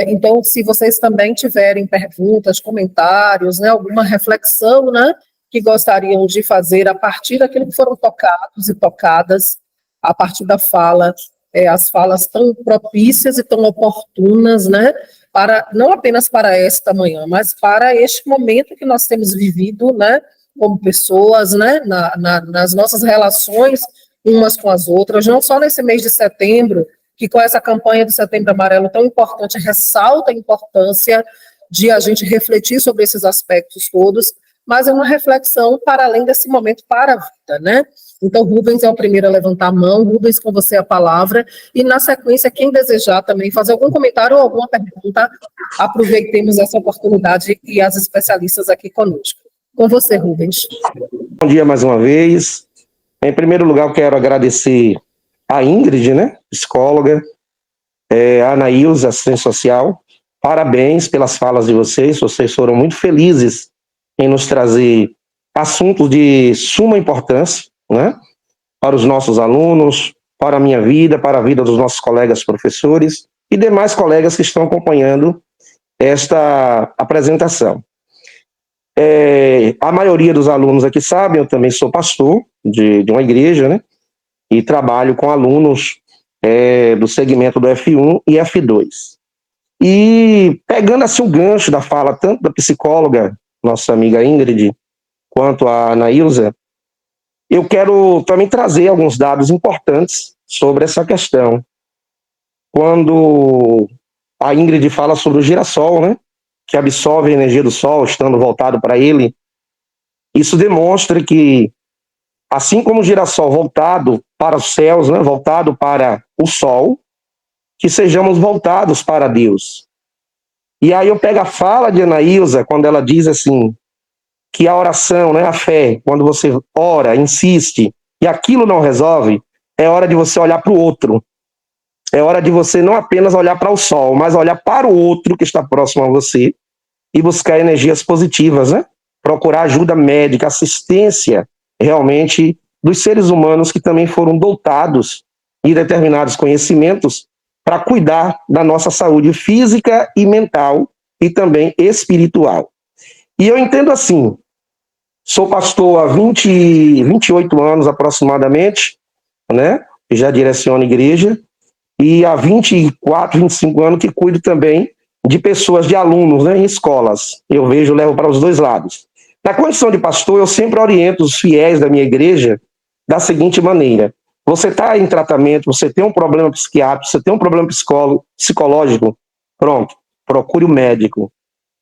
[SPEAKER 2] Então, se vocês também tiverem perguntas, comentários, né, alguma reflexão, né, que gostariam de fazer a partir daquilo que foram tocados e tocadas, a partir da fala, as falas tão propícias e tão oportunas, né, não apenas para esta manhã, mas para este momento que nós temos vivido, né, como pessoas, né, nas nossas relações umas com as outras, não só nesse mês de setembro, que com essa campanha do Setembro Amarelo tão importante, ressalta a importância de a gente refletir sobre esses aspectos todos, mas é uma reflexão para além desse momento para a vida, né? Então, Rubens é o primeiro a levantar a mão. Rubens, com você a palavra, e na sequência, quem desejar também fazer algum comentário ou alguma pergunta, aproveitemos essa oportunidade e as especialistas aqui conosco. Com você, Rubens.
[SPEAKER 3] Bom dia mais uma vez. Em primeiro lugar, eu quero agradecer a Ingrid, né, psicóloga, a Anaílza, assistente social. Parabéns pelas falas de vocês foram muito felizes em nos trazer assuntos de suma importância, né, para os nossos alunos, para a minha vida, para a vida dos nossos colegas professores e demais colegas que estão acompanhando esta apresentação. A maioria dos alunos aqui sabem, eu também sou pastor de uma igreja, né, e trabalho com alunos do segmento do F1 e F2. E pegando assim o gancho da fala tanto da psicóloga, nossa amiga Ingrid, quanto a Anaílza, eu quero também trazer alguns dados importantes sobre essa questão. Quando a Ingrid fala sobre o girassol, né, que absorve a energia do sol, estando voltado para ele, isso demonstra que, assim como o girassol voltado para os céus, né, voltado para o sol, que sejamos voltados para Deus. E aí eu pego a fala de Anaílza, quando ela diz assim, que a oração, né, a fé, quando você ora, insiste, e aquilo não resolve, é hora de você olhar para o outro. É hora de você não apenas olhar para o sol, mas olhar para o outro que está próximo a você e buscar energias positivas, né? Procurar ajuda médica, assistência, realmente, dos seres humanos que também foram dotados em determinados conhecimentos para cuidar da nossa saúde física e mental e também espiritual. E eu entendo assim, sou pastor há 28 anos aproximadamente, né? Já direciono igreja, e há 24, 25 anos que cuido também de pessoas, de alunos, né, em escolas. Eu levo para os dois lados. Na condição de pastor, eu sempre oriento os fiéis da minha igreja da seguinte maneira: você está em tratamento, você tem um problema psiquiátrico, você tem um problema psicológico, pronto, procure o médico.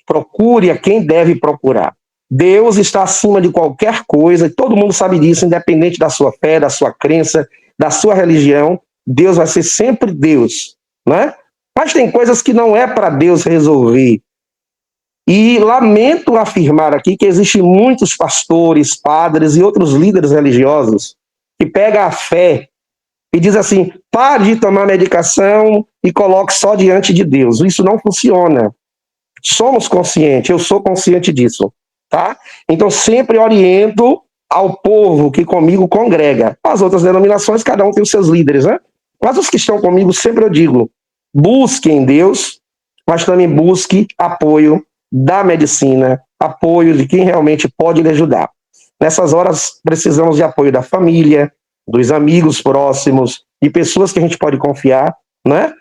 [SPEAKER 3] Procure a quem deve procurar. Deus está acima de qualquer coisa, e todo mundo sabe disso, independente da sua fé, da sua crença, da sua religião. Deus vai ser sempre Deus, né? Mas tem coisas que não é para Deus resolver. E lamento afirmar aqui que existem muitos pastores, padres e outros líderes religiosos que pegam a fé e diz assim: pare de tomar medicação e coloque só diante de Deus. Isso não funciona. Somos conscientes, eu sou consciente disso, tá? Então sempre oriento ao povo que comigo congrega. As outras denominações, cada um tem os seus líderes, né? Mas os que estão comigo, sempre eu digo: busque em Deus, mas também busque apoio da medicina, apoio de quem realmente pode lhe ajudar. Nessas horas, precisamos de apoio da família, dos amigos próximos, de pessoas que a gente pode confiar, né?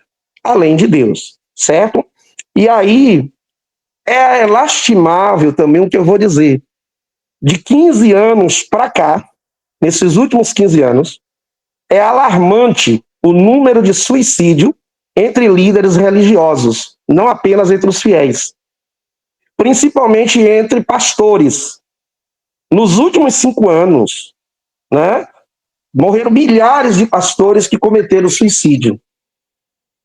[SPEAKER 3] Além de Deus, certo? E aí, é lastimável também o que eu vou dizer. De 15 anos para cá, nesses últimos 15 anos, é alarmante o número de suicídio entre líderes religiosos, não apenas entre os fiéis. Principalmente entre pastores. Nos últimos 5 anos, né, morreram milhares de pastores que cometeram suicídio.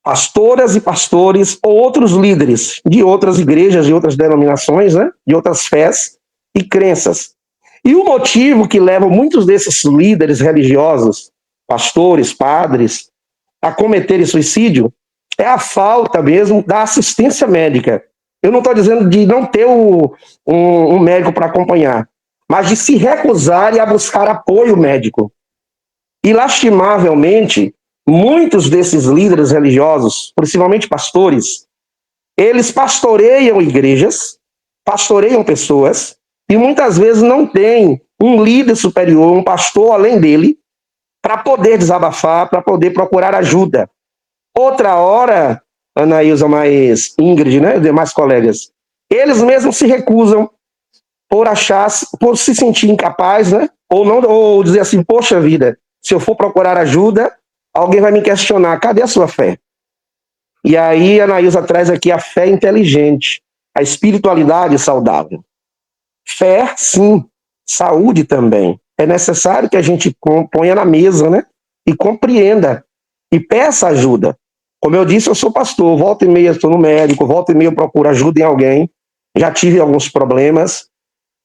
[SPEAKER 3] Pastoras e pastores ou outros líderes de outras igrejas, de outras denominações, né, de outras fés e crenças. E o motivo que leva muitos desses líderes religiosos, pastores, padres, a cometerem suicídio é a falta mesmo da assistência médica. Eu não estou dizendo de não ter um médico para acompanhar, mas de se recusarem a buscar apoio médico. E, lastimavelmente, muitos desses líderes religiosos, principalmente pastores, eles pastoreiam igrejas, pastoreiam pessoas, e muitas vezes não tem um líder superior, um pastor além dele, para poder desabafar, para poder procurar ajuda. Outra hora, Anaísa, mais Ingrid, né, demais colegas, eles mesmos se recusam por se sentir incapaz, né, ou dizer assim: poxa vida, se eu for procurar ajuda, alguém vai me questionar, cadê a sua fé? E aí a Anaísa traz aqui a fé inteligente, a espiritualidade saudável. Fé, sim, saúde também. É necessário que a gente ponha na mesa, né, e compreenda, e peça ajuda. Como eu disse, eu sou pastor, volta e meia estou no médico, volta e meia eu procuro ajuda em alguém, já tive alguns problemas,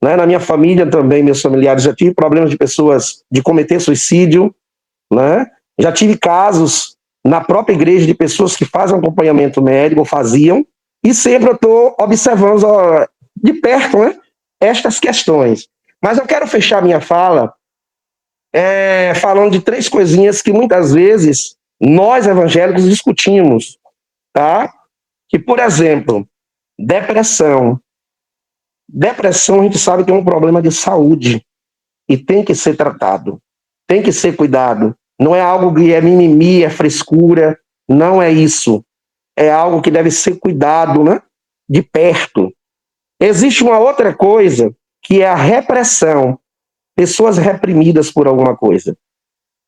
[SPEAKER 3] né? Na minha família também, meus familiares, já tive problemas de pessoas de cometer suicídio, né? Já tive casos na própria igreja de pessoas que fazem acompanhamento médico, faziam, e sempre eu estou observando de perto, né, estas questões. Mas eu quero fechar minha fala falando de 3 coisinhas que muitas vezes nós evangélicos discutimos, tá? Que, por exemplo, depressão. Depressão a gente sabe que é um problema de saúde e tem que ser tratado, tem que ser cuidado. Não é algo que é mimimi, é frescura, não é isso. É algo que deve ser cuidado, né, de perto. Existe uma outra coisa que é a repressão, pessoas reprimidas por alguma coisa.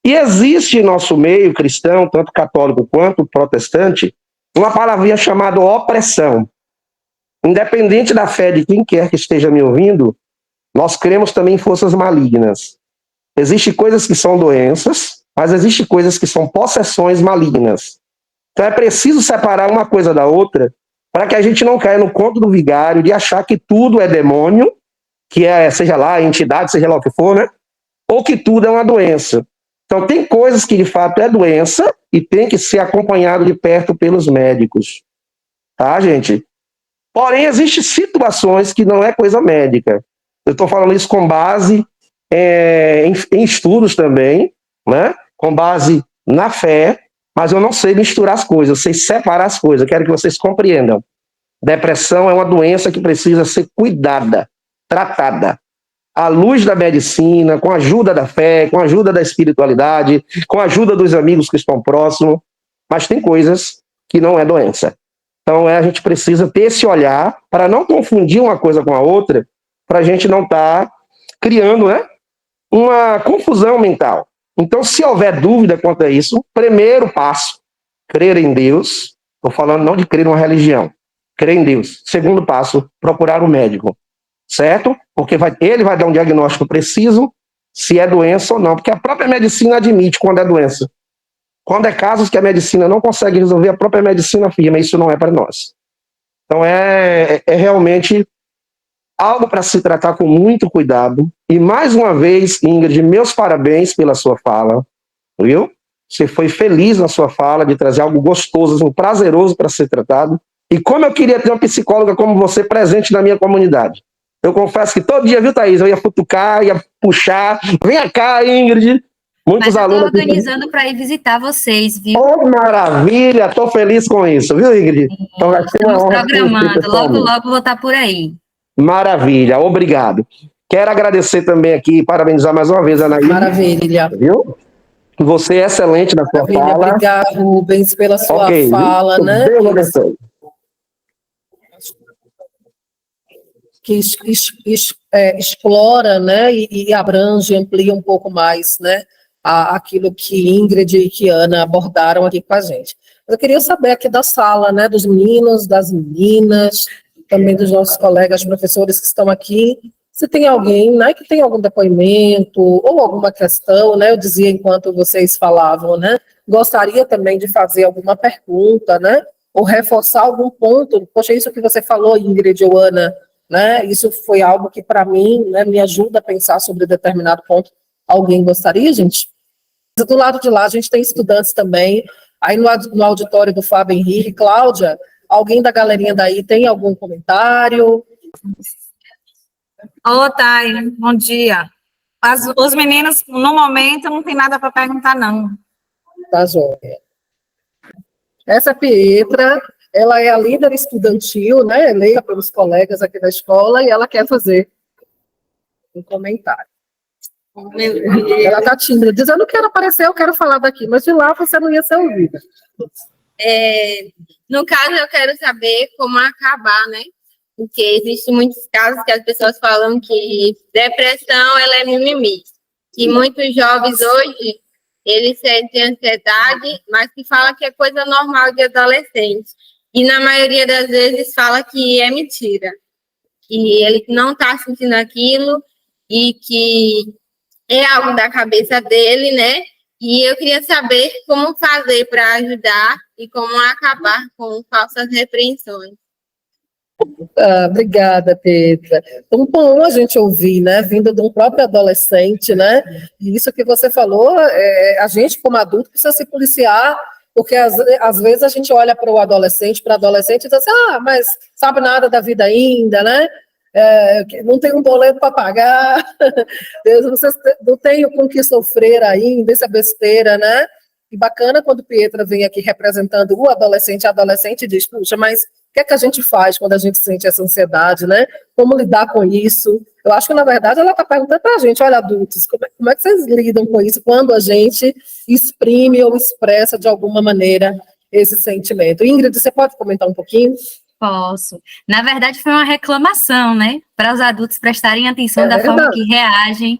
[SPEAKER 3] E existe em nosso meio cristão, tanto católico quanto protestante, uma palavrinha chamada opressão. Independente da fé de quem quer que esteja me ouvindo, nós cremos também em forças malignas. Existem coisas que são doenças, mas existem coisas que são possessões malignas. Então é preciso separar uma coisa da outra para que a gente não caia no conto do vigário de achar que tudo é demônio, que seja lá a entidade, seja lá o que for, né? Ou que tudo é uma doença. Então tem coisas que de fato é doença e tem que ser acompanhado de perto pelos médicos. Tá, gente? Porém, existem situações que não é coisa médica. Eu estou falando isso com base em estudos também, né? Com base na fé, mas eu não sei misturar as coisas, eu sei separar as coisas, eu quero que vocês compreendam. Depressão é uma doença que precisa ser cuidada, tratada, à luz da medicina, com a ajuda da fé, com a ajuda da espiritualidade, com a ajuda dos amigos que estão próximos, mas tem coisas que não é doença. Então a gente precisa ter esse olhar para não confundir uma coisa com a outra, para a gente não estar criando, né, uma confusão mental. Então, se houver dúvida quanto a isso, primeiro passo, crer em Deus. Estou falando não de crer numa religião, crer em Deus. Segundo passo, procurar um médico, certo? Porque ele vai dar um diagnóstico preciso, se é doença ou não, porque a própria medicina admite quando é doença. Quando é casos que a medicina não consegue resolver, a própria medicina afirma, isso não é para nós. Então é realmente algo para se tratar com muito cuidado. E mais uma vez, Ingrid, meus parabéns pela sua fala, viu? Você foi feliz na sua fala de trazer algo gostoso, assim, prazeroso para ser tratado. E como eu queria ter uma psicóloga como você presente na minha comunidade. Eu confesso que todo dia, viu, Thaís? Eu ia futucar, ia puxar. Vem cá, Ingrid. Muitos
[SPEAKER 5] Mas eu
[SPEAKER 3] alunos.
[SPEAKER 5] estou organizando para ir visitar vocês, viu?
[SPEAKER 3] Oh, maravilha! Estou feliz com isso, viu, Ingrid? Então vai ser uma
[SPEAKER 5] Estamos
[SPEAKER 3] honra
[SPEAKER 5] programando. Logo, logo vou estar por aí.
[SPEAKER 3] Maravilha, obrigado. Quero agradecer também aqui e parabenizar mais uma vez a Anaí.
[SPEAKER 2] Maravilha.
[SPEAKER 3] Viu? Você é excelente na sua
[SPEAKER 2] Maravilha.
[SPEAKER 3] fala.
[SPEAKER 2] Obrigado, Rubens, pela sua fala,
[SPEAKER 3] viu?
[SPEAKER 2] né?
[SPEAKER 3] Deus abençoe.
[SPEAKER 2] Que explora, né, e abrange, amplia um pouco mais, né, aquilo que Ingrid e que Ana abordaram aqui com a gente. Eu queria saber aqui da sala, né, dos meninos, das meninas, também dos nossos colegas professores que estão aqui, se tem alguém, né, que tem algum depoimento ou alguma questão, né, eu dizia enquanto vocês falavam, né, gostaria também de fazer alguma pergunta, né, ou reforçar algum ponto. Poxa, isso que você falou, Ingrid ou Ana, né, isso foi algo que, para mim, né, me ajuda a pensar sobre determinado ponto. Alguém gostaria, gente? Do lado de lá, a gente tem estudantes também. Aí no auditório do Fábio Henrique, Cláudia, alguém da galerinha daí tem algum comentário?
[SPEAKER 4] Ô, Thay, bom dia. Os meninos, no momento, não tem nada para perguntar, não.
[SPEAKER 2] Tá, joia. Essa Pietra, ela é a líder estudantil, né, eleita pelos colegas aqui da escola, e ela quer fazer um comentário. Ela está tímida, diz, eu não quero aparecer, eu quero falar daqui, mas de lá você não ia ser ouvida.
[SPEAKER 7] No caso, eu quero saber como acabar, né? Porque existem muitos casos que as pessoas falam que depressão, ela é mimimi. Que muitos jovens hoje, eles sentem ansiedade, mas que falam que é coisa normal de adolescente. E na maioria das vezes fala que é mentira. Que ele não está sentindo aquilo e que é algo da cabeça dele, né? E eu queria saber como fazer para ajudar e como acabar com falsas repreensões.
[SPEAKER 2] Obrigada, Petra. Então, bom a gente ouvir, né, vindo de um próprio adolescente, né, e isso que você falou, a gente como adulto precisa se policiar, porque às vezes a gente olha para o adolescente e diz assim, mas sabe nada da vida ainda, né, não tem um boleto para pagar, você não tem com o que sofrer ainda, isso é besteira, né? E bacana quando Pietra vem aqui representando o adolescente, a adolescente diz, puxa, mas o que é que a gente faz quando a gente sente essa ansiedade, né? Como lidar com isso? Eu acho que, na verdade, ela está perguntando para a gente, olha, adultos, como é que vocês lidam com isso quando a gente exprime ou expressa de alguma maneira esse sentimento? Ingrid, você pode comentar um pouquinho?
[SPEAKER 5] Posso. Na verdade, foi uma reclamação, né? Para os adultos prestarem atenção da forma que reagem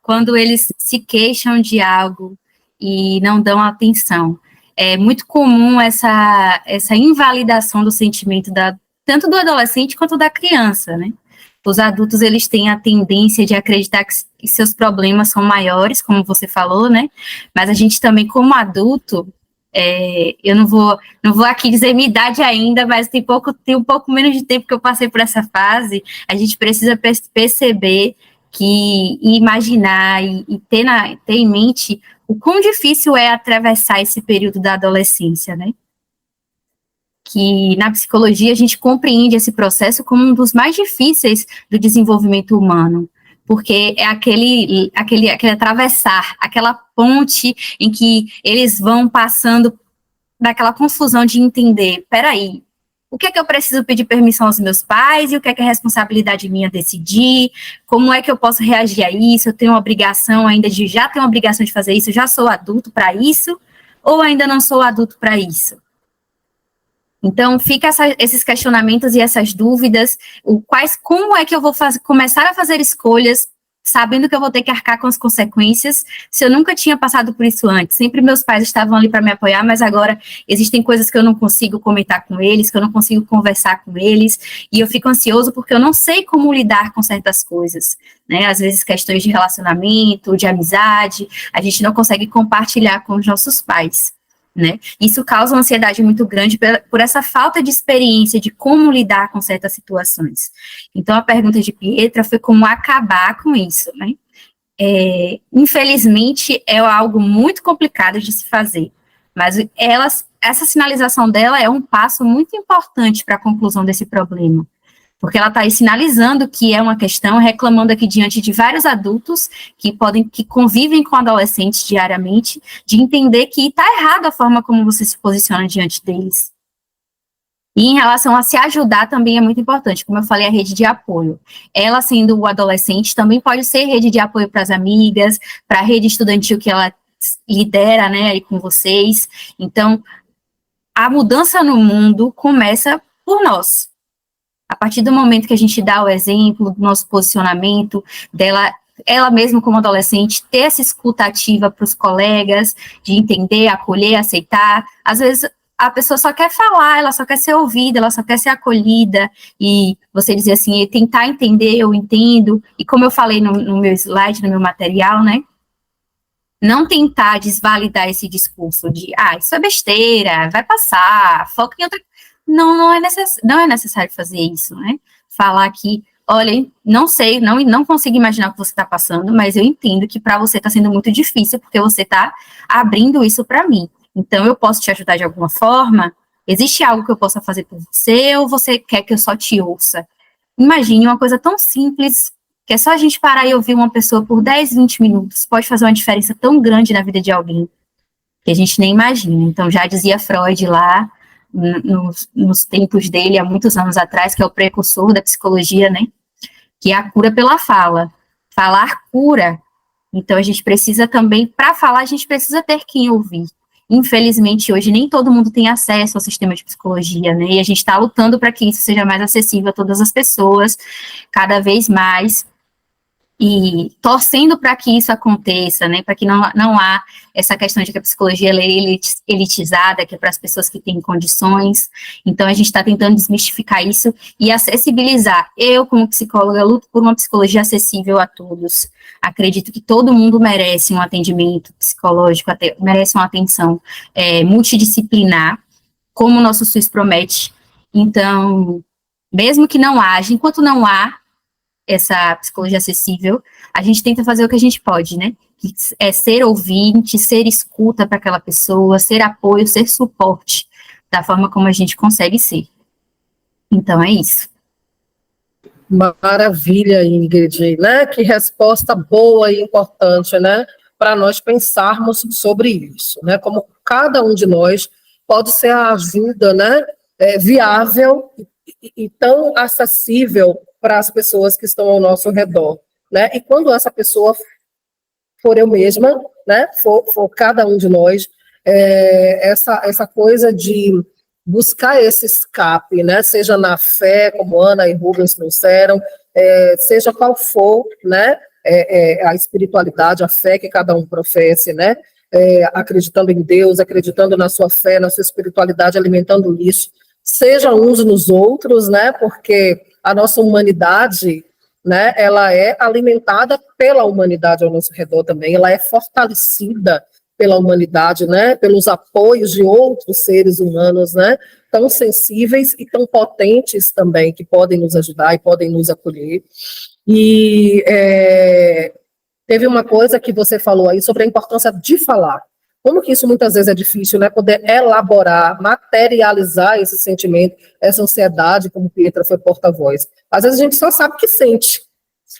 [SPEAKER 5] quando eles se queixam de algo e não dão atenção. É muito comum essa invalidação do sentimento tanto do adolescente quanto da criança, né? Os adultos, eles têm a tendência de acreditar que seus problemas são maiores, como você falou, né? Mas a gente também, como adulto, eu não vou aqui dizer minha idade ainda, mas tem um pouco menos de tempo que eu passei por essa fase. A gente precisa perceber e imaginar e ter em mente o quão difícil é atravessar esse período da adolescência, né? Que na psicologia a gente compreende esse processo como um dos mais difíceis do desenvolvimento humano, porque é aquele atravessar, aquela ponte em que eles vão passando daquela confusão de entender, peraí, o que é que eu preciso pedir permissão aos meus pais e o que é responsabilidade minha decidir, como é que eu posso reagir a isso, eu tenho uma obrigação ainda já tenho uma obrigação de fazer isso, eu já sou adulto para isso, ou ainda não sou adulto para isso? Então, fica esses questionamentos e essas dúvidas, como é que eu vou começar a fazer escolhas sabendo que eu vou ter que arcar com as consequências se eu nunca tinha passado por isso antes. Sempre meus pais estavam ali para me apoiar, mas agora existem coisas que eu não consigo comentar com eles, que eu não consigo conversar com eles, e eu fico ansioso porque eu não sei como lidar com certas coisas, né? Às vezes questões de relacionamento, de amizade, a gente não consegue compartilhar com os nossos pais, né? Isso causa uma ansiedade muito grande por essa falta de experiência de como lidar com certas situações. Então, a pergunta de Pietra foi como acabar com isso, né? Infelizmente, é algo muito complicado de se fazer, mas essa sinalização dela é um passo muito importante para a conclusão desse problema, porque ela está aí sinalizando que é uma questão, reclamando aqui diante de vários adultos que convivem com adolescentes diariamente, de entender que está errado a forma como você se posiciona diante deles. E em relação a se ajudar também é muito importante, como eu falei, a rede de apoio. Ela, sendo o adolescente, também pode ser rede de apoio para as amigas, para a rede estudantil que ela lidera, né, aí com vocês. Então, a mudança no mundo começa por nós. A partir do momento que a gente dá o exemplo do nosso posicionamento, ela mesma como adolescente, ter essa escuta ativa para os colegas, de entender, acolher, aceitar. Às vezes a pessoa só quer falar, ela só quer ser ouvida, ela só quer ser acolhida, e você dizer assim, tentar entender, eu entendo, e como eu falei no meu slide, no meu material, né, não tentar desvalidar esse discurso de, isso é besteira, vai passar, foca em outra coisa. Não é necessário fazer isso, né? Falar que, olha, não sei, não consigo imaginar o que você está passando, mas eu entendo que para você está sendo muito difícil, porque você está abrindo isso para mim. Então, eu posso te ajudar de alguma forma? Existe algo que eu possa fazer por você, ou você quer que eu só te ouça? Imagine uma coisa tão simples, que é só a gente parar e ouvir uma pessoa por 10, 20 minutos, pode fazer uma diferença tão grande na vida de alguém, que a gente nem imagina. Então, já dizia Freud lá, nos tempos dele, há muitos anos atrás, que é o precursor da psicologia, né, que é a cura pela fala. Falar cura. Então, a gente precisa também, para falar, a gente precisa ter quem ouvir. Infelizmente, hoje, nem todo mundo tem acesso ao sistema de psicologia, né, e a gente está lutando para que isso seja mais acessível a todas as pessoas, cada vez mais, e torcendo para que isso aconteça, né, para que não há essa questão de que a psicologia ela é elitizada, que é para as pessoas que têm condições. Então, a gente está tentando desmistificar isso e acessibilizar. Eu, como psicóloga, luto por uma psicologia acessível a todos. Acredito que todo mundo merece um atendimento psicológico, merece uma atenção multidisciplinar, como o nosso SUS promete. Então, mesmo que não haja, enquanto não há essa psicologia acessível, a gente tenta fazer o que a gente pode, né? Que é ser ouvinte, ser escuta para aquela pessoa, ser apoio, ser suporte, da forma como a gente consegue ser. Então, é isso.
[SPEAKER 2] Maravilha, Ingrid, né? Que resposta boa e importante, né? Para nós pensarmos sobre isso, né? Como cada um de nós pode ser a ajuda, né? Viável e tão acessível para as pessoas que estão ao nosso redor, né? E quando essa pessoa for eu mesma, né? For cada um de nós, essa coisa de buscar esse escape, né? Seja na fé, como Ana e Rubens trouxeram, seja qual for, né? A espiritualidade, a fé que cada um professe, né? Acreditando em Deus, acreditando na sua fé, na sua espiritualidade, alimentando isso, seja uns nos outros, né? Porque a nossa humanidade, né, ela é alimentada pela humanidade ao nosso redor também, ela é fortalecida pela humanidade, né, pelos apoios de outros seres humanos, né, tão sensíveis e tão potentes também, que podem nos ajudar e podem nos acolher. E teve uma coisa que você falou aí sobre a importância de falar. Como que isso muitas vezes é difícil, né? Poder elaborar, materializar esse sentimento, essa ansiedade, como Pietra foi porta-voz. Às vezes a gente só sabe que sente,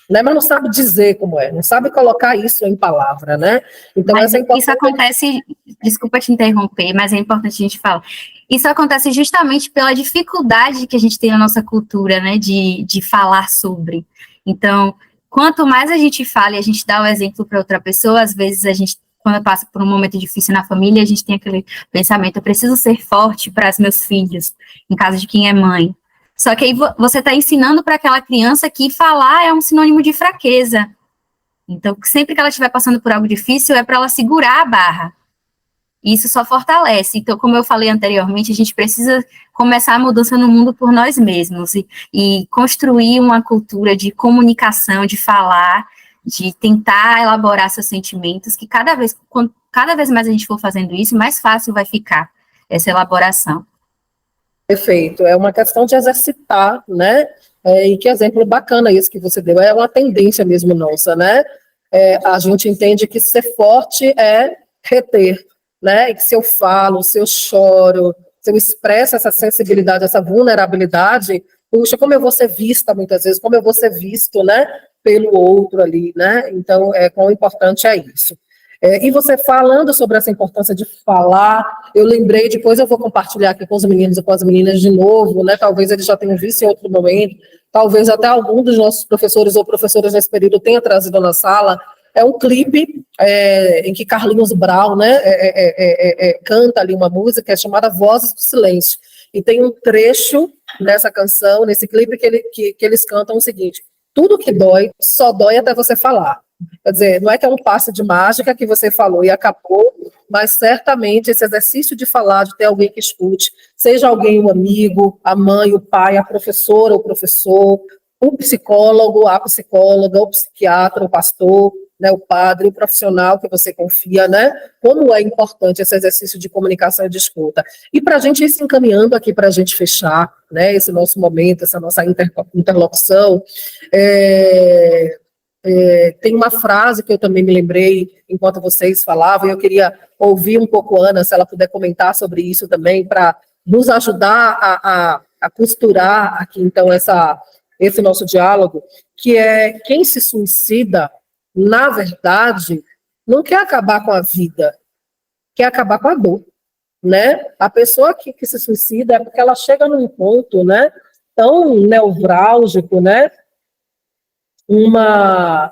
[SPEAKER 2] né? Mas não sabe dizer como é, não sabe colocar isso em palavra, né? Então,
[SPEAKER 5] mas
[SPEAKER 2] isso
[SPEAKER 5] acontece, desculpa te interromper, mas é importante a gente falar. Isso acontece justamente pela dificuldade que a gente tem na nossa cultura, né? De falar sobre. Então, quanto mais a gente fala e a gente dá o exemplo para outra pessoa, às vezes a gente, quando passa por um momento difícil na família, a gente tem aquele pensamento, eu preciso ser forte para os meus filhos, em caso de quem é mãe. Só que aí você está ensinando para aquela criança que falar é um sinônimo de fraqueza. Então, sempre que ela estiver passando por algo difícil, é para ela segurar a barra. Isso só fortalece. Então, como eu falei anteriormente, a gente precisa começar a mudança no mundo por nós mesmos e construir uma cultura de comunicação, de falar, de tentar elaborar seus sentimentos, que cada vez mais a gente for fazendo isso, mais fácil vai ficar essa elaboração.
[SPEAKER 2] Perfeito, é uma questão de exercitar, né? E que exemplo bacana isso que você deu, é uma tendência mesmo nossa, né? A gente entende que ser forte é reter, né? E que se eu falo, se eu choro, se eu expresso essa sensibilidade, essa vulnerabilidade, puxa, como eu vou ser vista muitas vezes, como eu vou ser visto, né? Pelo outro ali, né? Então, quão importante é isso. E você falando sobre essa importância de falar, eu lembrei, depois eu vou compartilhar aqui com os meninos e com as meninas de novo, né? Talvez eles já tenham visto em outro momento, talvez até algum dos nossos professores ou professoras nesse período tenha trazido na sala. É um clipe em que Carlinhos Brown, né, canta ali uma música chamada Vozes do Silêncio. E tem um trecho nessa canção, nesse clipe, que eles cantam o seguinte: tudo que dói, só dói até você falar. Quer dizer, não é que é um passe de mágica que você falou e acabou, mas certamente esse exercício de falar, de ter alguém que escute, seja alguém, um amigo, a mãe, o pai, a professora, o professor, o psicólogo, a psicóloga, o psiquiatra, o pastor, né, o padre, o profissional que você confia, né? Como é importante esse exercício de comunicação e de escuta. E para a gente ir se encaminhando aqui, para a gente fechar, né, esse nosso momento, essa nossa interlocução, tem uma frase que eu também me lembrei enquanto vocês falavam, e eu queria ouvir um pouco Ana, se ela puder comentar sobre isso também, para nos ajudar a costurar aqui, então, esse nosso diálogo, que é: quem se suicida, na verdade, não quer acabar com a vida, quer acabar com a dor, né? A pessoa que se suicida é porque ela chega num ponto, né, tão nevrálgico, né, uma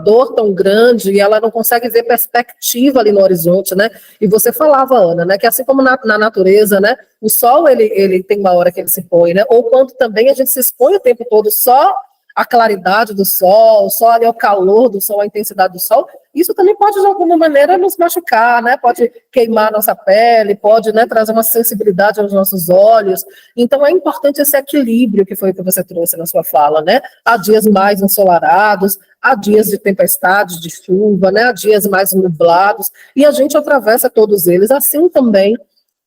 [SPEAKER 2] dor tão grande, e ela não consegue ver perspectiva ali no horizonte, né? E você falava, Ana, né, que assim como na natureza, né, o sol, ele tem uma hora que ele se põe, né? Ou quando também a gente se expõe o tempo todo só a claridade do sol, só ali o calor do sol, a intensidade do sol, isso também pode, de alguma maneira, nos machucar, né? Pode queimar a nossa pele, pode, né, trazer uma sensibilidade aos nossos olhos. Então, é importante esse equilíbrio que foi o que você trouxe na sua fala, né? Há dias mais ensolarados, há dias de tempestades, de chuva, né? Há dias mais nublados, e a gente atravessa todos eles, assim também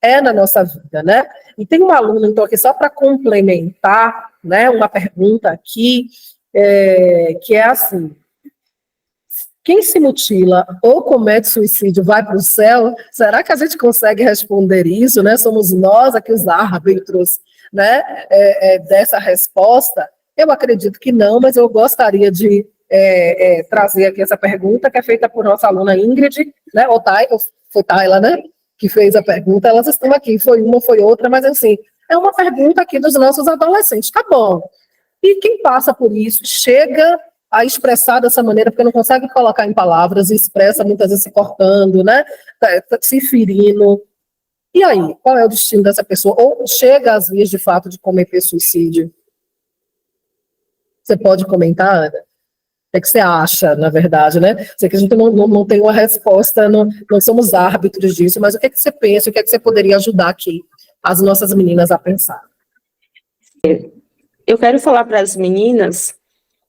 [SPEAKER 2] é na nossa vida, né? E tem uma aluna, então, aqui só para complementar, né, uma pergunta aqui, que é assim: quem se mutila ou comete suicídio vai para o céu? Será que a gente consegue responder isso, né? Somos nós aqui os árbitros, né, dessa resposta? Eu acredito que não, mas eu gostaria de trazer aqui essa pergunta, que é feita por nossa aluna Ingrid, né, ou foi Tayla, né, que fez a pergunta. Elas estão aqui, foi uma, foi outra, mas assim, é uma pergunta aqui dos nossos adolescentes, tá bom. E quem passa por isso chega a expressar dessa maneira, porque não consegue colocar em palavras, e expressa muitas vezes se cortando, né, se ferindo. E aí, qual é o destino dessa pessoa? Ou chega às vias, de fato, de cometer suicídio? Você pode comentar, Ana? O que você acha, na verdade, né? Sei que a gente não tem uma resposta, não somos árbitros disso, mas o que você pensa, o que você poderia ajudar aqui as nossas meninas a pensar?
[SPEAKER 6] Eu quero falar para as meninas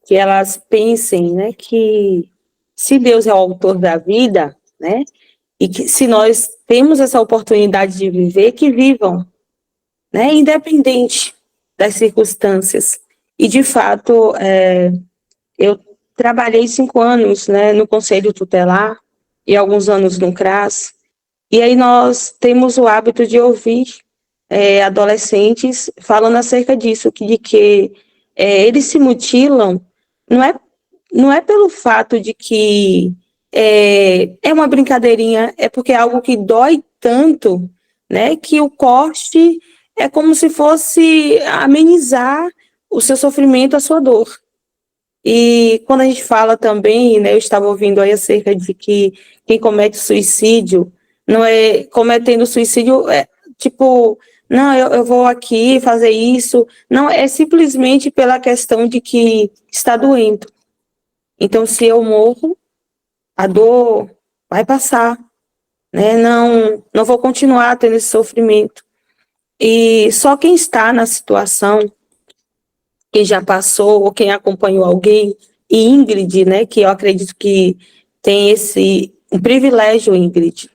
[SPEAKER 6] que elas pensem, né, que se Deus é o autor da vida, né, e que se nós temos essa oportunidade de viver, que vivam, né, independente das circunstâncias. E, de fato, eu trabalhei 5 anos, né, no Conselho Tutelar e alguns anos no CRAS, e aí nós temos o hábito de ouvir adolescentes falando acerca disso, de que eles se mutilam, não é pelo fato de que é uma brincadeirinha, é porque é algo que dói tanto, né, que o corte é como se fosse amenizar o seu sofrimento, a sua dor. E quando a gente fala também, né, eu estava ouvindo aí acerca de que quem comete suicídio, não é cometendo suicídio, tipo, não, eu vou aqui fazer isso, não, é simplesmente pela questão de que está doendo, Então, se eu morro, a dor vai passar, né? Não vou continuar tendo esse sofrimento. E só quem está na situação, quem já passou ou quem acompanhou alguém, e Ingrid, né, que eu acredito que tem um privilégio, Ingrid,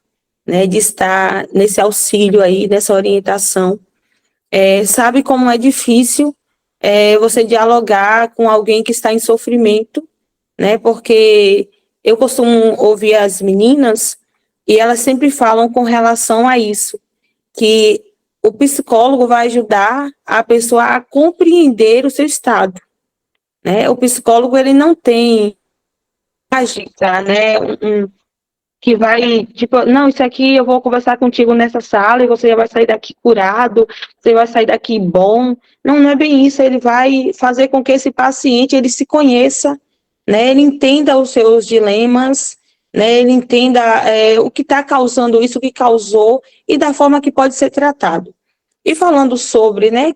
[SPEAKER 6] né, de estar nesse auxílio aí, nessa orientação, sabe como é difícil você dialogar com alguém que está em sofrimento, né, porque eu costumo ouvir as meninas e elas sempre falam com relação a isso, que o psicólogo vai ajudar a pessoa a compreender o seu estado, né? O psicólogo, ele não tem mágica, né? Que vai, tipo, não, isso aqui eu vou conversar contigo nessa sala e você já vai sair daqui curado, você vai sair daqui bom. Não é bem isso. Ele vai fazer com que esse paciente, ele se conheça, né? Ele entenda os seus dilemas, né? Ele entenda o que está causando isso, o que causou e da forma que pode ser tratado. E falando sobre, né,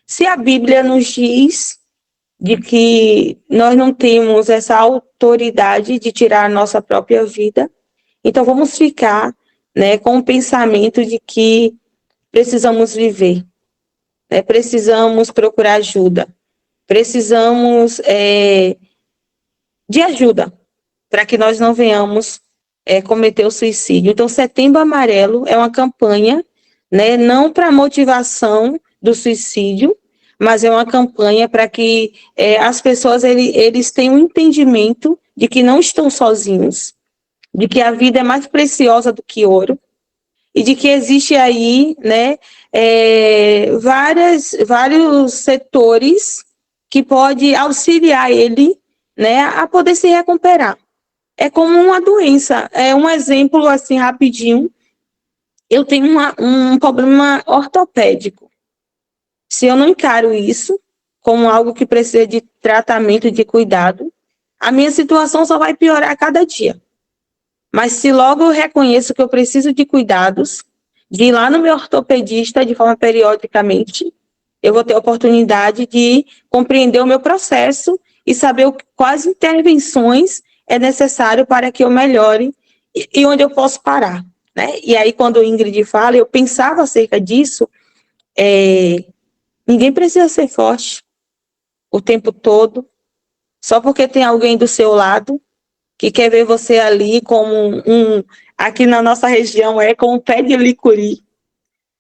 [SPEAKER 6] se a Bíblia nos diz de que nós não temos essa autoridade de tirar a nossa própria vida, então vamos ficar, né, com o pensamento de que precisamos viver, né, precisamos procurar ajuda, precisamos de ajuda para que nós não venhamos cometer o suicídio. Então, Setembro Amarelo é uma campanha, né, não para motivação do suicídio, mas é uma campanha para que as pessoas eles tenham um entendimento de que não estão sozinhos, de que a vida é mais preciosa do que ouro, e de que existe aí, né, vários setores que pode auxiliar ele, né, a poder se recuperar. É como uma doença. Um exemplo, assim, rapidinho. Eu tenho um problema ortopédico. Se eu não encaro isso como algo que precisa de tratamento e de cuidado, a minha situação só vai piorar a cada dia. Mas se logo eu reconheço que eu preciso de cuidados, de ir lá no meu ortopedista de forma periodicamente, eu vou ter a oportunidade de compreender o meu processo e saber quais intervenções é necessário para que eu melhore e onde eu posso parar, né? E aí, quando o Ingrid fala, eu pensava acerca disso, ninguém precisa ser forte o tempo todo, só porque tem alguém do seu lado que quer ver você ali como aqui na nossa região como um pé de licuri,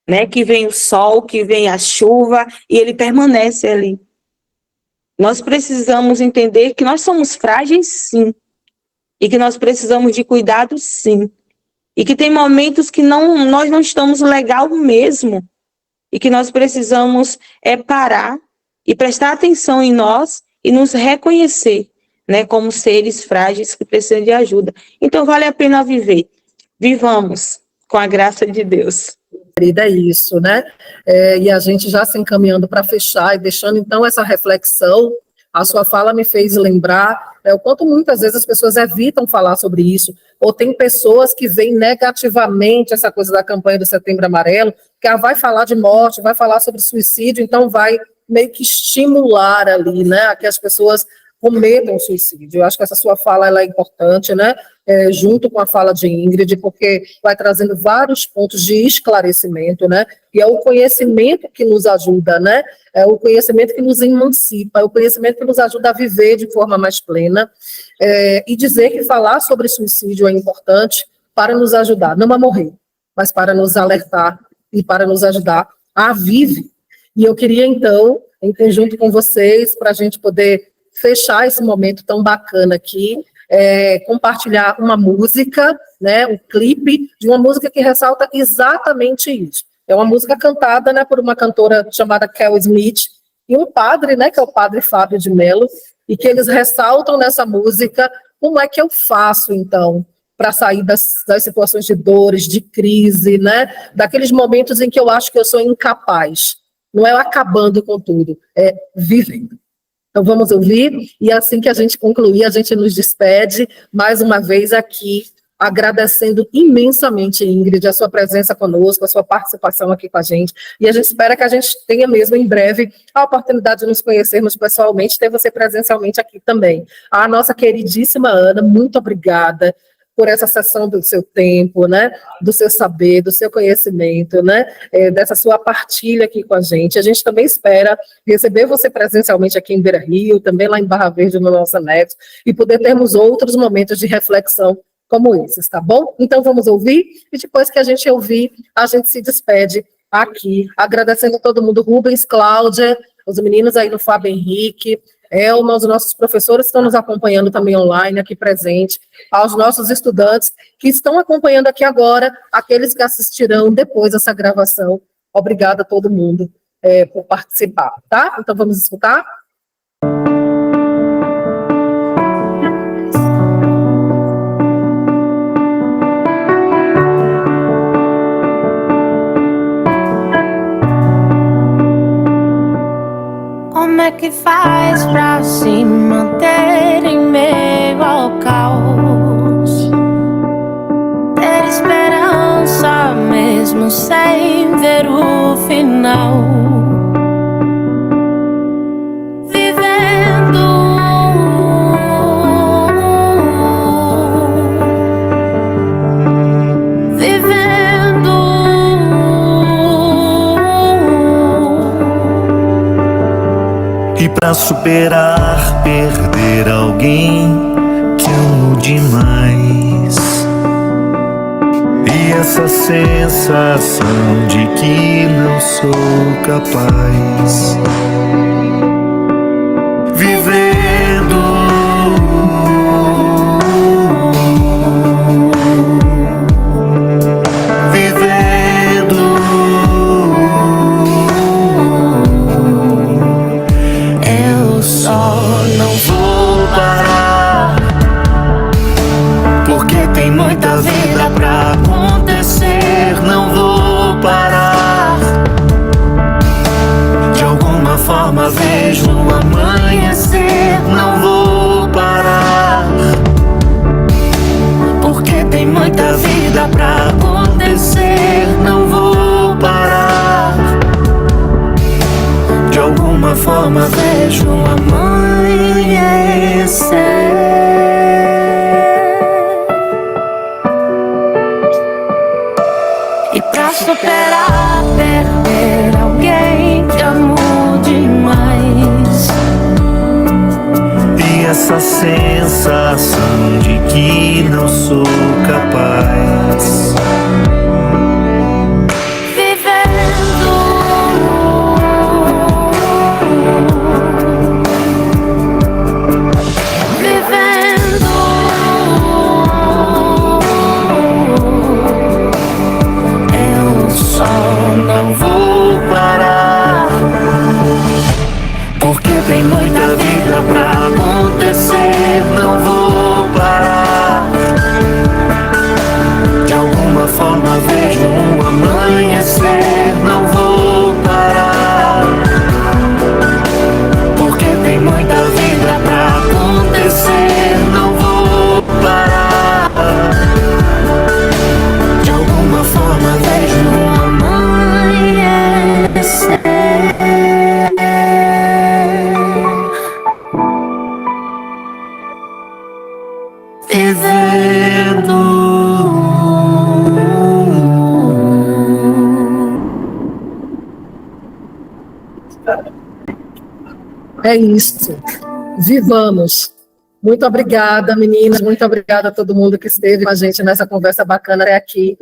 [SPEAKER 6] né? Que vem o sol, que vem a chuva, e ele permanece ali. Nós precisamos entender que nós somos frágeis, sim, e que nós precisamos de cuidado, sim, e que tem momentos que nós não estamos legal mesmo, e que nós precisamos parar e prestar atenção em nós e nos reconhecer, né, como seres frágeis que precisam de ajuda. Então vale a pena viver. Vivamos com a graça de Deus.
[SPEAKER 2] É isso, né? E a gente já se encaminhando para fechar e deixando então essa reflexão. A sua fala me fez lembrar o quanto muitas vezes as pessoas evitam falar sobre isso, ou tem pessoas que veem negativamente essa coisa da campanha do Setembro Amarelo, que vai falar de morte, vai falar sobre suicídio, então vai meio que estimular ali, né, a que as pessoas cometam suicídio. Eu acho que essa sua fala ela é importante, né, junto com a fala de Ingrid, porque vai trazendo vários pontos de esclarecimento, né, e é o conhecimento que nos ajuda, né, é o conhecimento que nos emancipa, é o conhecimento que nos ajuda a viver de forma mais plena, e dizer que falar sobre suicídio é importante para nos ajudar, não a morrer, mas para nos alertar e para nos ajudar a viver. E eu queria, então, em conjunto com vocês, para a gente poder fechar esse momento tão bacana aqui, compartilhar uma música, né, um clipe de uma música que ressalta exatamente isso. É uma música cantada, né, por uma cantora chamada Kel Smith e um padre, né, que é o padre Fábio de Mello, e que eles ressaltam nessa música como é que eu faço, então, para sair das situações de dores, de crise, né, daqueles momentos em que eu acho que eu sou incapaz. Não é acabando com tudo, é vivendo. Então vamos ouvir, e assim que a gente concluir, a gente nos despede mais uma vez aqui agradecendo imensamente, Ingrid, a sua presença conosco, a sua participação aqui com a gente, e a gente espera que a gente tenha mesmo em breve a oportunidade de nos conhecermos pessoalmente, ter você presencialmente aqui também. A nossa queridíssima Ana, muito obrigada por essa sessão do seu tempo, né, do seu saber, do seu conhecimento, né, dessa sua partilha aqui com a gente. A gente também espera receber você presencialmente aqui em Beira-Rio, também lá em Barra Verde, no nosso anexo, e poder termos outros momentos de reflexão como esses, tá bom? Então vamos ouvir, e depois que a gente ouvir, a gente se despede aqui, agradecendo a todo mundo, Rubens, Cláudia, os meninos aí no Fábio Henrique, Elma, os nossos professores estão nos acompanhando também online, aqui presente, aos nossos estudantes que estão acompanhando aqui agora, aqueles que assistirão depois essa gravação. Obrigada a todo mundo por participar, tá? Então vamos escutar?
[SPEAKER 8] Como é que faz pra se manter em meio ao caos? Ter esperança mesmo sem ver o final. Vivendo
[SPEAKER 1] E pra superar, perder alguém que amo demais. E essa sensação de que não sou capaz. Vivendo muita vida pra acontecer, não vou parar. De alguma forma vejo o amanhecer, não vou parar. Porque tem muita vida pra acontecer, não vou parar. De alguma forma vejo o amanhecer. Superar, perder alguém que amo demais. E essa sensação de que não sou capaz. Não vou parar, porque tem muita vida pra acontecer, não vou parar. De alguma forma vejo um amanhecer, não vou parar. Porque tem muita vida pra acontecer, não vou parar. De alguma forma vejo um
[SPEAKER 2] É isso. Vivamos. Muito obrigada, meninas. Muito obrigada a todo mundo que esteve com a gente nessa conversa bacana até aqui.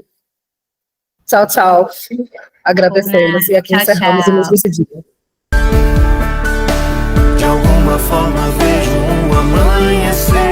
[SPEAKER 2] Tchau, tchau. Agradecemos. E aqui encerramos e nos despedimos.
[SPEAKER 1] De alguma forma vejo um amanhecer.